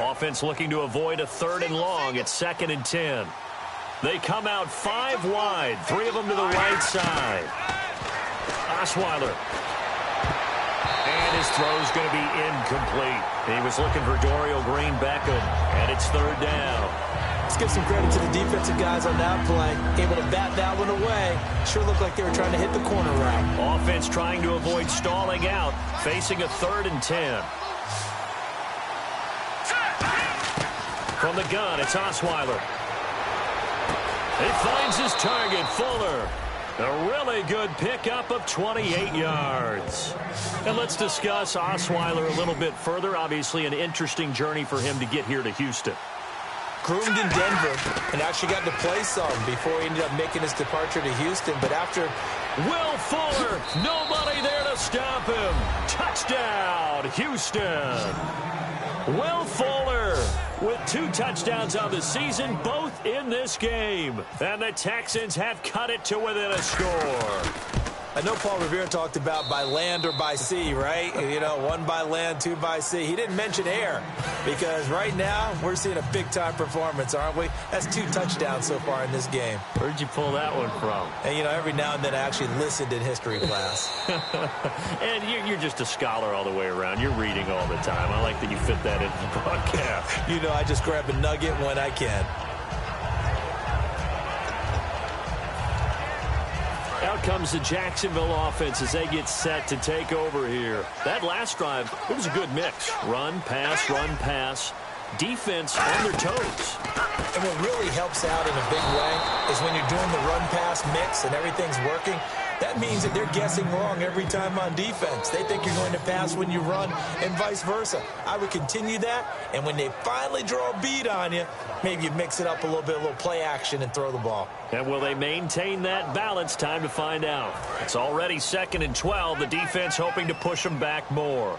Offense looking to avoid a 3rd and long. It's 2nd and 10. They come out 5 wide, 3 of them to the right side. Osweiler. And his throw's going to be incomplete. He was looking for Dorial Green-Beckham, and it's 3rd down. Let's give some credit to the defensive guys on that play. Able to bat that one away. Sure looked like they were trying to hit the corner route. Offense trying to avoid stalling out, facing a 3rd and 10. From the gun, it's Osweiler. He finds his target, Fuller. A really good pickup of 28 yards. And let's discuss Osweiler a little bit further. Obviously, an interesting journey for him to get here to Houston. Groomed in Denver and actually got to play some before he ended up making his departure to Houston. But after Will Fuller, nobody there to stop him. Touchdown, Houston. Will Fuller with 2 touchdowns on the season, both in this game. And the Texans have cut it to within a score. I know Paul Revere talked about by land or by sea, right? You know, 1 by land, 2 by sea. He didn't mention air because right now we're seeing a big-time performance, aren't we? That's 2 touchdowns so far in this game. Where'd you pull that one from? And, you know, every now and then I actually listened in history class. And you're just a scholar all the way around. You're reading all the time. I like that you fit that into the broadcast. You know, I just grab a nugget when I can. Out comes the Jacksonville offense as they get set to take over here. That last drive, it was a good mix. Run, pass, defense on their toes. And what really helps out in a big way is when you're doing the run-pass mix and everything's working, that means that they're guessing wrong every time on defense. They think you're going to pass when you run and vice versa. I would continue that, and when they finally draw a bead on you, maybe you mix it up a little play action and throw the ball. And will they maintain that balance? Time to find out. It's already 2nd and 12. The defense hoping to push them back more.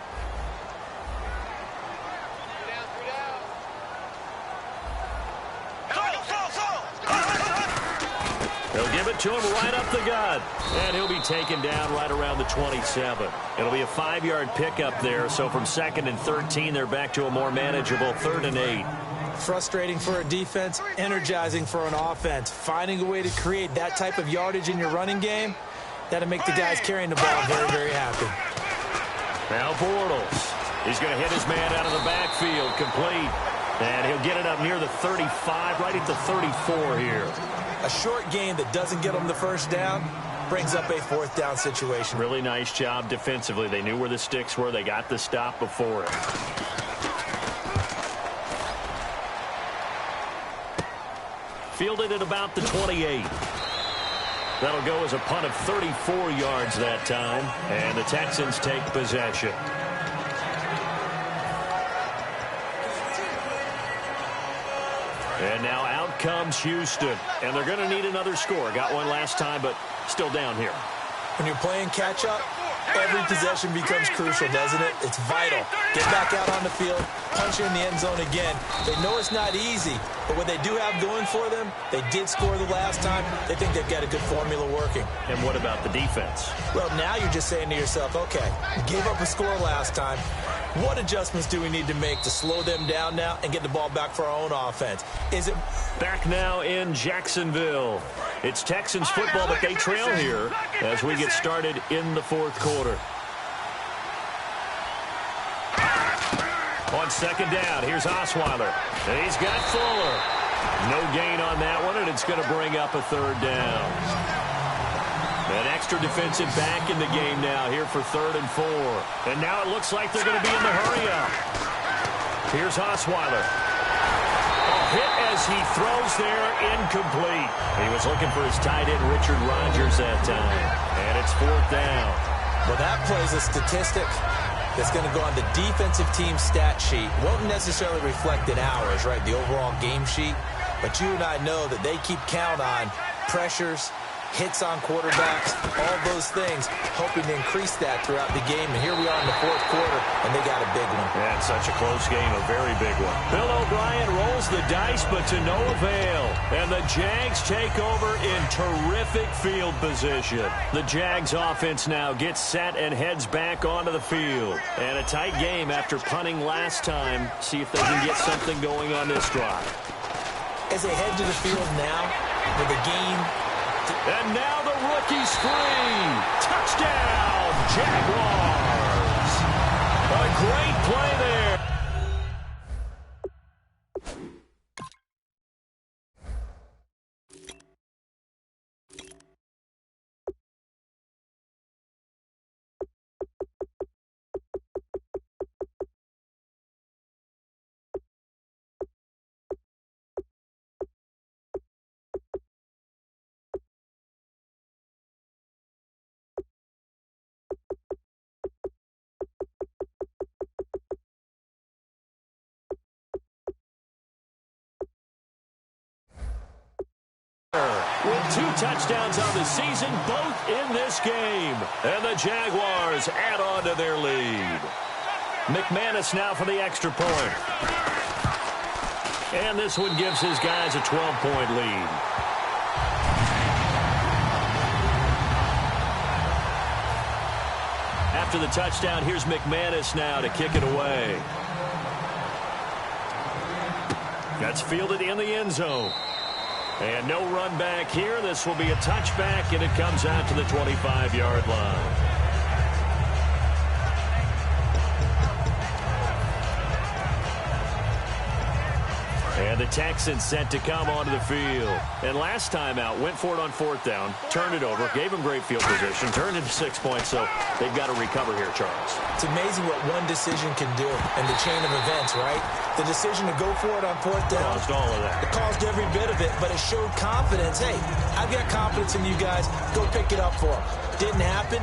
They'll give it to him right up the gut. And he'll be taken down right around the 27. It'll be a 5-yard pickup there. So from 2nd and 13, they're back to a more manageable 3rd and 8. Frustrating for a defense, energizing for an offense. Finding a way to create that type of yardage in your running game, that'll make the guys carrying the ball very, very happy. Now Bortles. He's going to hit his man out of the backfield, complete. And he'll get it up near the 35, right at the 34 here. A short gain that doesn't get them the first down brings up a 4th down situation. Really nice job defensively. They knew where the sticks were. They got the stop before it. Fielded at about the 28. That'll go as a punt of 34 yards that time. And the Texans take possession. And now out comes Houston. And they're going to need another score. Got one last time, but still down here. When you're playing catch-up, every possession becomes crucial, doesn't it? It's vital. Get back out on the field, punch in the end zone again. They know it's not easy, but what they do have going for them, they did score the last time. They think they've got a good formula working. And what about the defense? Well, now you're just saying to yourself, okay, gave up a score last time. What adjustments do we need to make to slow them down now and get the ball back for our own offense? Is it back now in Jacksonville? It's Texans football, but they trail here as we get started in the 4th quarter. On 2nd down, here's Osweiler. And he's got Fuller. No gain on that one, and it's going to bring up a 3rd down. An extra defensive back in the game now here for 3rd and 4. And now it looks like they're going to be in the hurry-up. Here's Osweiler. as he throws there, incomplete. He was looking for his tight end, Richard Rodgers, that time. And it's 4th down. Well, that plays a statistic that's going to go on the defensive team stat sheet. Won't necessarily reflect in ours, right, the overall game sheet. But you and I know that they keep count on pressures, hits on quarterbacks, all those things, hoping to increase that throughout the game. And here we are in the 4th quarter, and they got a big one. And such a close game, a very big one. Bill O'Brien rolls the dice, but to no avail. And the Jags take over in terrific field position. The Jags offense now gets set and heads back onto the field. And a tight game after punting last time. See if they can get something going on this drive. As they head to the field now, with the game. And now the rookie's free. Touchdown, Jaguars. A great play there. With 2 touchdowns on the season, both in this game. And the Jaguars add on to their lead. McManus now for the extra point. And this one gives his guys a 12-point lead. After the touchdown, here's McManus now to kick it away. That's fielded in the end zone. And no run back here. This will be a touchback, and it comes out to the 25-yard line. And the Texans set to come onto the field. And last time out, went for it on 4th down, turned it over, gave them great field position, turned into 6 points, so they've got to recover here, Charles. It's amazing what one decision can do in the chain of events, right? The decision to go for it on 4th down. Caused all of that. It caused every bit of it, but it showed confidence. Hey, I've got confidence in you guys. Go pick it up for them. Didn't happen.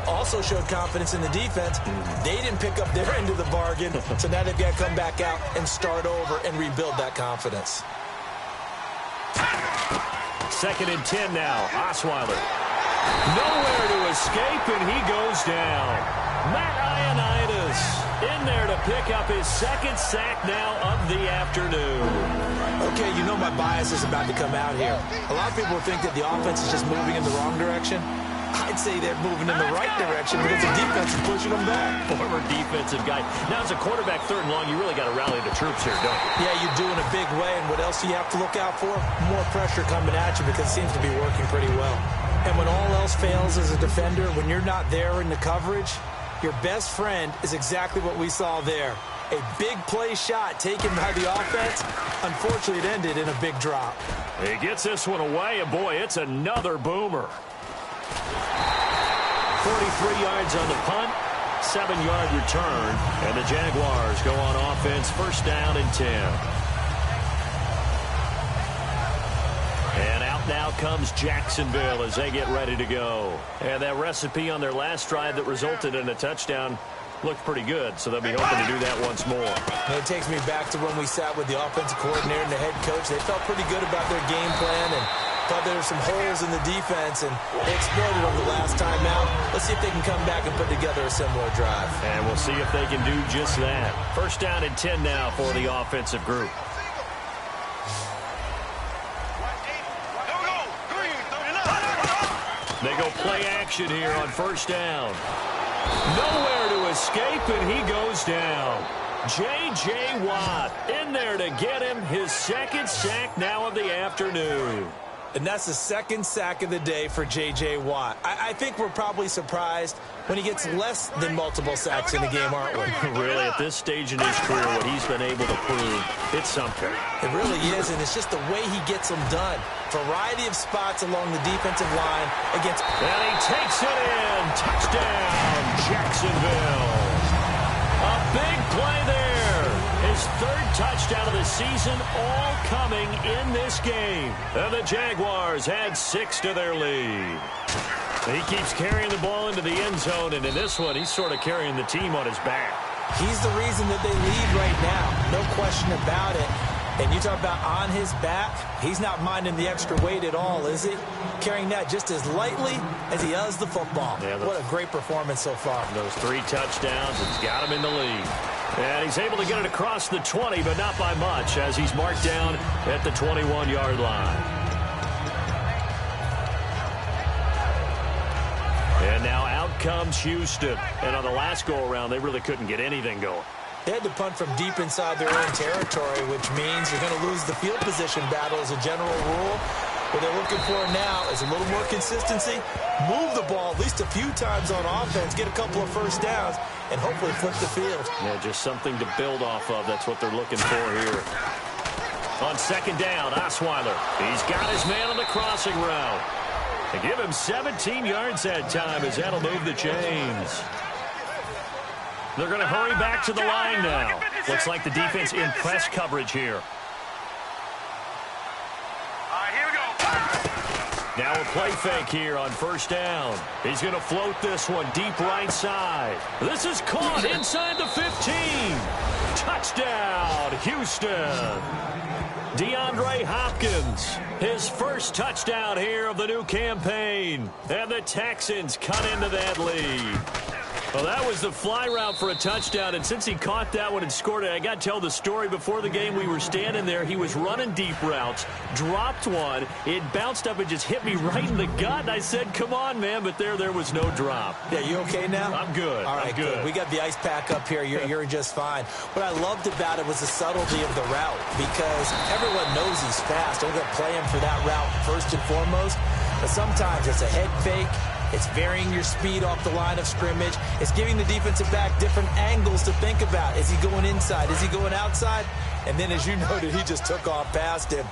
Also showed confidence in the defense. They didn't pick up their end of the bargain, so now they've got to come back out and start over and rebuild that confidence. 2nd and 10 now. Osweiler. Nowhere to escape, and he goes down. Matt Ioannidis in there to pick up his 2nd sack now of the afternoon. Okay, you know my bias is about to come out here. A lot of people think that the offense is just moving in the wrong direction. I'd say they're moving in the right direction because the defense is pushing them back. Former defensive guy. Now, as a quarterback 3rd and long, you really got to rally the troops here, don't you? Yeah, you do in a big way. And what else do you have to look out for? More pressure coming at you because it seems to be working pretty well. And when all else fails as a defender, when you're not there in the coverage, your best friend is exactly what we saw there. A big play shot taken by the offense. Unfortunately, it ended in a big drop. He gets this one away, and boy, it's another boomer. 43 yards on the punt, 7-yard return, and the Jaguars go on offense, 1st down and 10. And out now comes Jacksonville as they get ready to go. And that recipe on their last drive that resulted in a touchdown looked pretty good, so they'll be hoping to do that once more. And it takes me back to when we sat with the offensive coordinator and the head coach. They felt pretty good about their game plan and thought there were some holes in the defense, and they exploited them the last time out. Let's see if they can come back and put together a similar drive. And we'll see if they can do just that. 1st down and 10 now for the offensive group. They go play action here on 1st down. Nowhere to escape, and he goes down. J.J. Watt in there to get him his 2nd sack now of the afternoon. And that's the 2nd sack of the day for J.J. Watt. I think we're probably surprised when he gets less than multiple sacks in the game, aren't we? Really, at this stage in his career, what he's been able to prove, it's something. It really is, and it's just the way he gets them done. Variety of spots along the defensive line against... And he takes it in. Touchdown, Jacksonville. A big play there as his third touchdown of the season, all coming in this game. And the Jaguars add 6 to their lead. He keeps carrying the ball into the end zone, and in this one, he's sort of carrying the team on his back. He's the reason that they lead right now. No question about it. And you talk about on his back, he's not minding the extra weight at all, is he? Carrying that just as lightly as he does the football. Yeah, what a great performance so far. Those 3 touchdowns, he's got him in the lead. And he's able to get it across the 20, but not by much, as he's marked down at the 21-yard line. And now out comes Houston. And on the last go-around, they really couldn't get anything going. They had to punt from deep inside their own territory, which means you're going to lose the field position battle as a general rule. What they're looking for now is a little more consistency, move the ball at least a few times on offense, get a couple of first downs, and hopefully flip the field. Yeah, just something to build off of. That's what they're looking for here. On second down, Osweiler. He's got his man on the crossing route. They give him 17 yards that time, as that'll move the chains. They're going to hurry back to the line now. Looks like the defense in press coverage here. Here we go. Now a play fake here on first down. He's going to float this one deep right side. This is caught inside the 15. Touchdown, Houston. DeAndre Hopkins, his first touchdown here of the new campaign. And the Texans cut into that lead. Well, that was the fly route for a touchdown, and since he caught that one and scored it, I got to tell the story. Before the game, we were standing there. He was running deep routes, dropped one. It bounced up and just hit me right in the gut, and I said, come on, man, but there was no drop. Yeah, you okay now? I'm good. All right, good. We got the ice pack up here. You're just fine. What I loved about it was the subtlety of the route, because everyone knows he's fast. They're going to play him for that route first and foremost, but sometimes it's a head fake. It's varying your speed off the line of scrimmage. It's giving the defensive back different angles to think about. Is he going inside? Is he going outside? And then, as you noted, he just took off past him.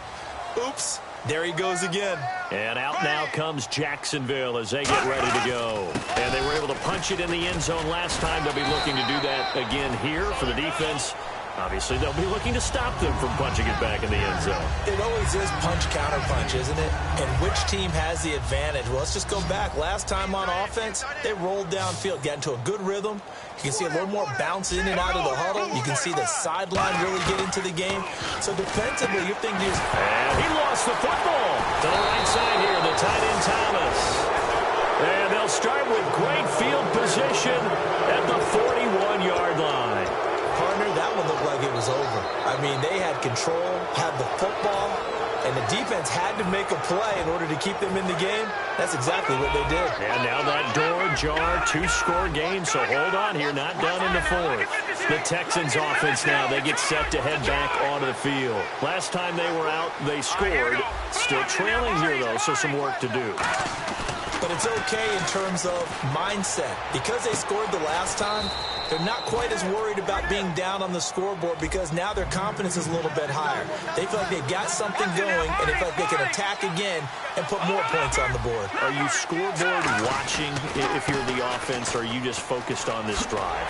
Oops. There he goes again. And out now comes Jacksonville as they get ready to go. And they were able to punch it in the end zone last time. They'll be looking to do that again here for the defense. Obviously, they'll be looking to stop them from punching it back in the end zone. It always is punch-counter-punch, isn't it? And which team has the advantage? Well, let's just go back. Last time on offense, they rolled downfield, got into a good rhythm. You can see a little more bounce in and out of the huddle. You can see the sideline really get into the game. So defensively, you're thinking... And he lost the football to the right side here, the tight end Thomas. And they'll start with great field position at the 41-yard line. Partner, that one looked like it was over. I mean, they had control, had the football, and the defense had to make a play in order to keep them in the game. That's exactly what they did. And now that door jar, 2-score game, so hold on here, not done in the fourth. The Texans offense now, they get set to head back onto the field. Last time they were out, they scored. Still trailing here, though, so some work to do. But it's okay in terms of mindset. Because they scored the last time, they're not quite as worried about being down on the scoreboard because now their confidence is a little bit higher. They feel like they've got something going, and they feel like they can attack again and put more points on the board. Are you scoreboard watching if you're the offense, or are you just focused on this drive?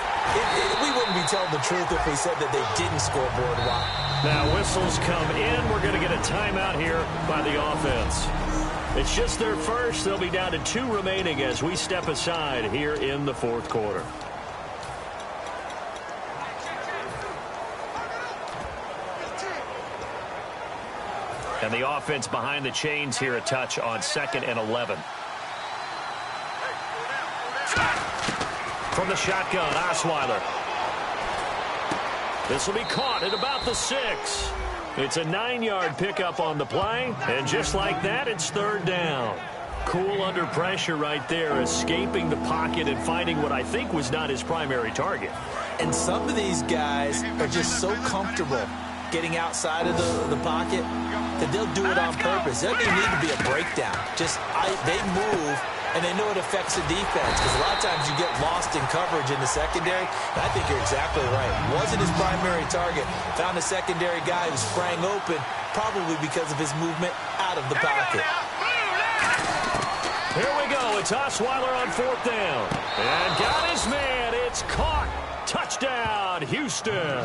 We wouldn't be telling the truth if we said that they didn't scoreboard watch. Now whistles come in. We're going to get a timeout here by the offense. It's just their first. They'll be down to 2 remaining as we step aside here in the fourth quarter. And the offense behind the chains here a touch on 2nd and 11. From the shotgun, Osweiler. This will be caught at about the 6. It's a 9-yard pickup on the play, and just like that, it's 3rd down. Cool under pressure right there, escaping the pocket and finding what I think was not his primary target. And some of these guys are just so comfortable getting outside of the pocket that they'll do it on purpose. There doesn't need to be a breakdown. They move, and they know it affects the defense because a lot of times you get lost in coverage in the secondary, and I think you're exactly right. Wasn't his primary target. Found a secondary guy who sprang open, probably because of his movement out of the pocket. Here we go. It's Osweiler on 4th down. And got his man. It's caught. Touchdown, Houston.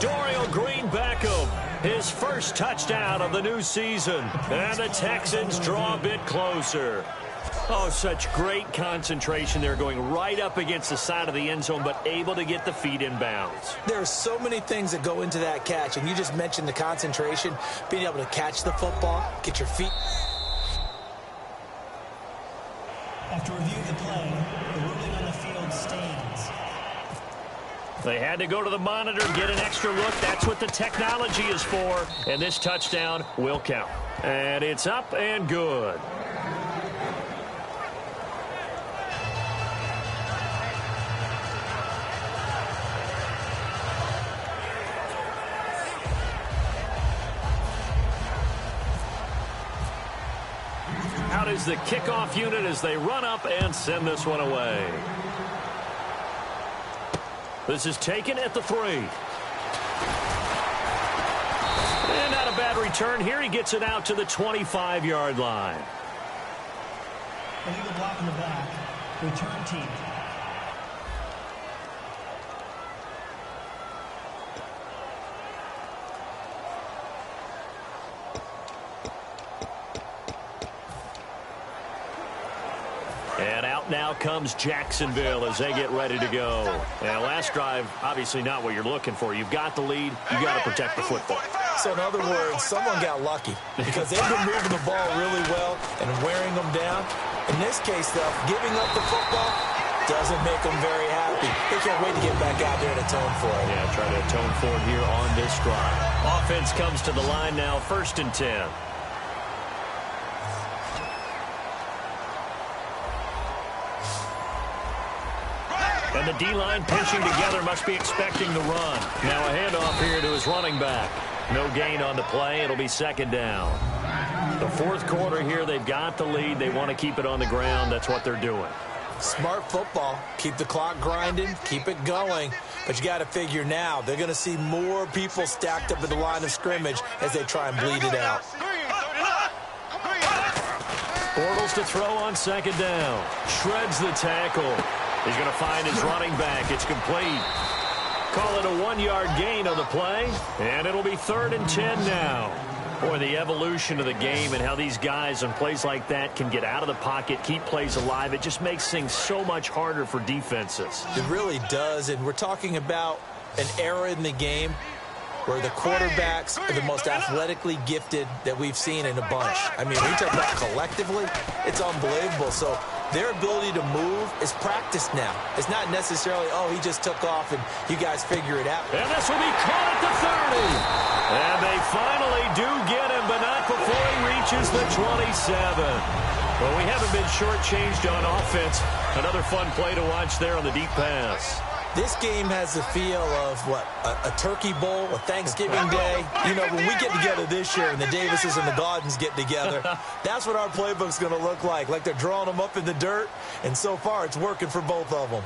Dorial Green Beckham, his first touchdown of the new season. And the Texans draw a bit closer. Oh, such great concentration there, going right up against the side of the end zone, but able to get the feet in bounds. There are so many things that go into that catch, and you just mentioned the concentration, being able to catch the football, get your feet. After reviewing the play, the ruling on the field stands. They had to go to the monitor, get an extra look. That's what the technology is for, and this touchdown will count. And it's up and good. Out is the kickoff unit as they run up and send this one away. This is taken at the 3. And not a bad return here. He gets it out to the 25-yard line. Illegal block in the back. Return team. And out now comes Jacksonville as they get ready to go. And last drive, obviously not what you're looking for. You've got the lead. You've got to protect the football. So in other words, someone got lucky because they've been moving the ball really well and wearing them down. In this case, though, giving up the football doesn't make them very happy. They can't wait to get back out there and atone for it. Yeah, try to atone for it here on this drive. Offense comes to the line now, 1st and 10. And the D-line pinching together, must be expecting the run. Now a handoff here to his running back. No gain on the play. It'll be 2nd down. The 4th quarter here, they've got the lead. They want to keep it on the ground. That's what they're doing. Smart football. Keep the clock grinding. Keep it going. But you got to figure now, they're going to see more people stacked up at the line of scrimmage as they try and bleed it out. Bortles to throw on 2nd down. Shreds the tackle. He's going to find his running back. It's complete. Call it a 1-yard gain on the play, and it'll be 3rd and 10 now. Boy, the evolution of the game and how these guys on plays like that can get out of the pocket, keep plays alive, it just makes things so much harder for defenses. It really does, and we're talking about an era in the game where the quarterbacks are the most athletically gifted that we've seen in a bunch. I mean, when you talk about collectively, it's unbelievable. So their ability to move is practiced now. It's not necessarily, oh, he just took off and you guys figure it out. And this will be caught at the 30. And they finally do get him, but not before he reaches the 27. Well, we haven't been shortchanged on offense. Another fun play to watch there on the deep pass. This game has the feel of, what, a turkey bowl, a Thanksgiving day. You know, when we get together this year and the Davises and the Gaudens get together, that's what our playbook's going to look like they're drawing them up in the dirt, and so far it's working for both of them.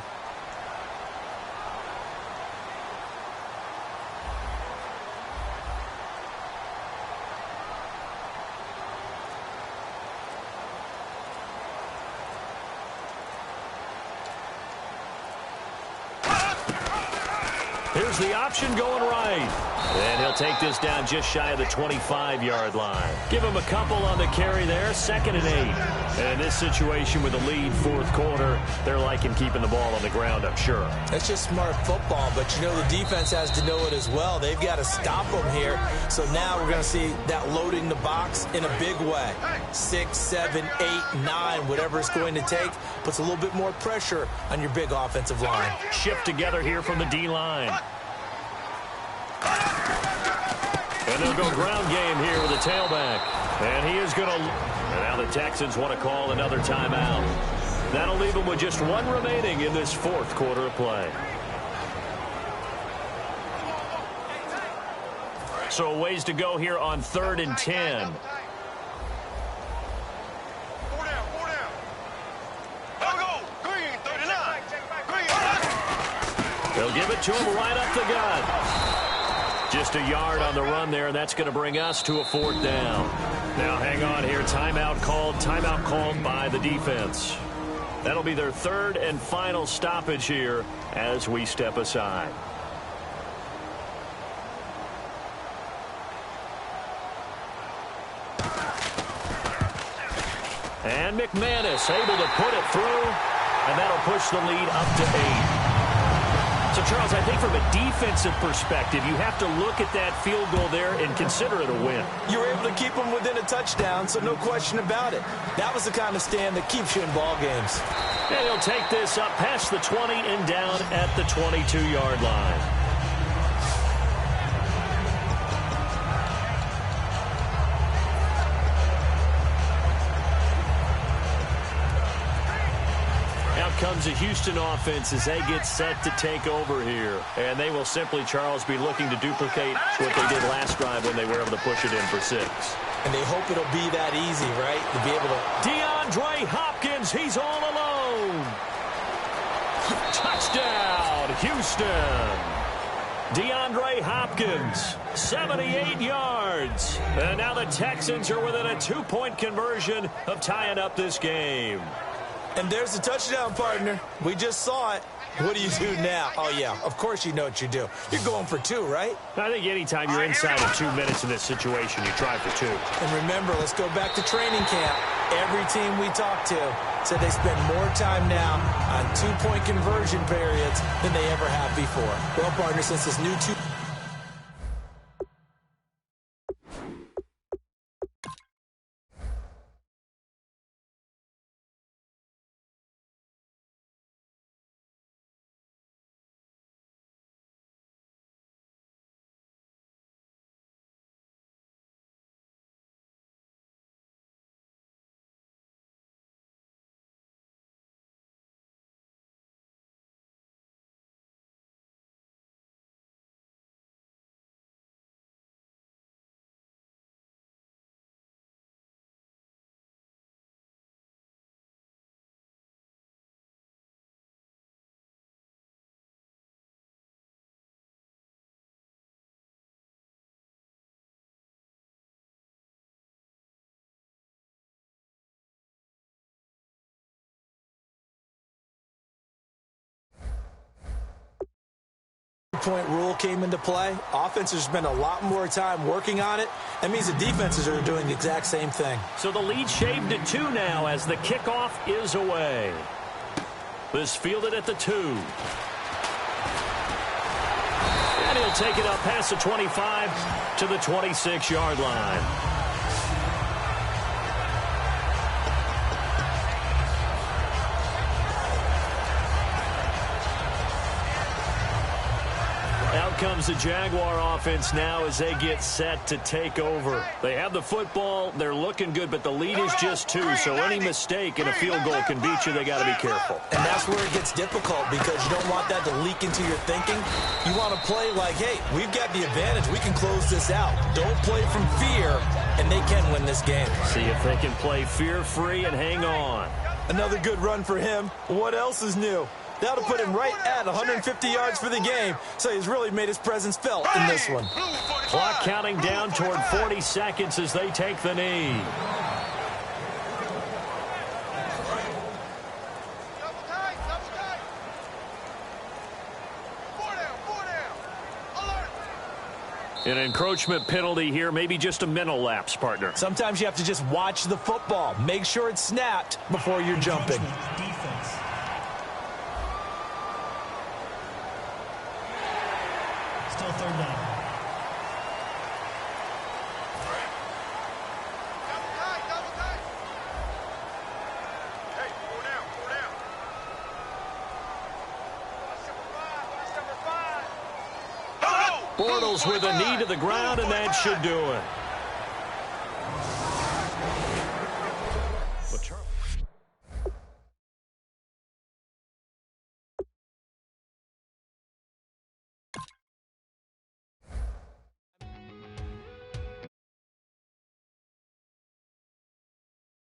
Here's the option going right. And he'll take this down just shy of the 25-yard line. Give him a couple on the carry there, 2nd and 8. And in this situation with the lead 4th quarter, they're liking keeping the ball on the ground, I'm sure. That's just smart football, but you know the defense has to know it as well. They've got to stop them here. So now we're going to see that loading the box in a big way. 6, 7, 8, 9, whatever it's going to take, puts a little bit more pressure on your big offensive line. Shift together here from the D-line. And they'll go ground game here with a tailback. And he is going to... And now the Texans want to call another timeout. That'll leave them with just one remaining in this 4th quarter of play. So a ways to go here on 3rd and 10. They'll give it to him right up the gut. Just a yard on the run there, and that's going to bring us to a 4th down. Now hang on here. Timeout called by the defense. That'll be their 3rd and final stoppage here as we step aside. And McManus able to put it through, and that'll push the lead up to 8. So, Charles, I think from a defensive perspective, you have to look at that field goal there and consider it a win. You were able to keep them within a touchdown, so no question about it. That was the kind of stand that keeps you in ball games. And he'll take this up past the 20 and down at the 22-yard line. Comes the Houston offense as they get set to take over here. And they will simply, Charles, be looking to duplicate what they did last drive when they were able to push it in for 6. And they hope it'll be that easy, right? To be able to... DeAndre Hopkins, he's all alone. Touchdown, Houston. DeAndre Hopkins, 78 yards. And now the Texans are within a 2-point conversion of tying up this game. And there's the touchdown, partner. We just saw it. What do you do now? Oh, yeah, of course you know what you do. You're going for 2, right? I think anytime you're inside of 2 minutes in this situation, you try for 2. And remember, let's go back to training camp. Every team we talked to said they spend more time now on 2-point conversion periods than they ever have before. Well, partner, since this new 2... point rule came into play. Offenses spend a lot more time working on it. That means the defenses are doing the exact same thing. So the lead shaved to 2 now as the kickoff is away. This fielded at the 2. And he'll take it up past the 25 to the 26-yard line. Out comes the Jaguar offense now as they get set to take over. They have the football. They're looking good, but the lead is just 2, so any mistake in a field goal can beat you. They got to be careful. And that's where it gets difficult because you don't want that to leak into your thinking. You want to play like, hey, we've got the advantage. We can close this out. Don't play from fear, and they can win this game. See if they can play fear-free and hang on. Another good run for him. What else is new? That'll put him right at 150 yards for the game, so he's really made his presence felt in this one. Clock counting down toward 40 seconds as they take the knee. An encroachment penalty here, maybe just a mental lapse, partner. Sometimes you have to just watch the football. Make sure it's snapped before you're jumping. Defense. Still 3rd down. Hey, 4 down, 4 down. Watch number 5. Bortles with a knee to the ground, and that should do it.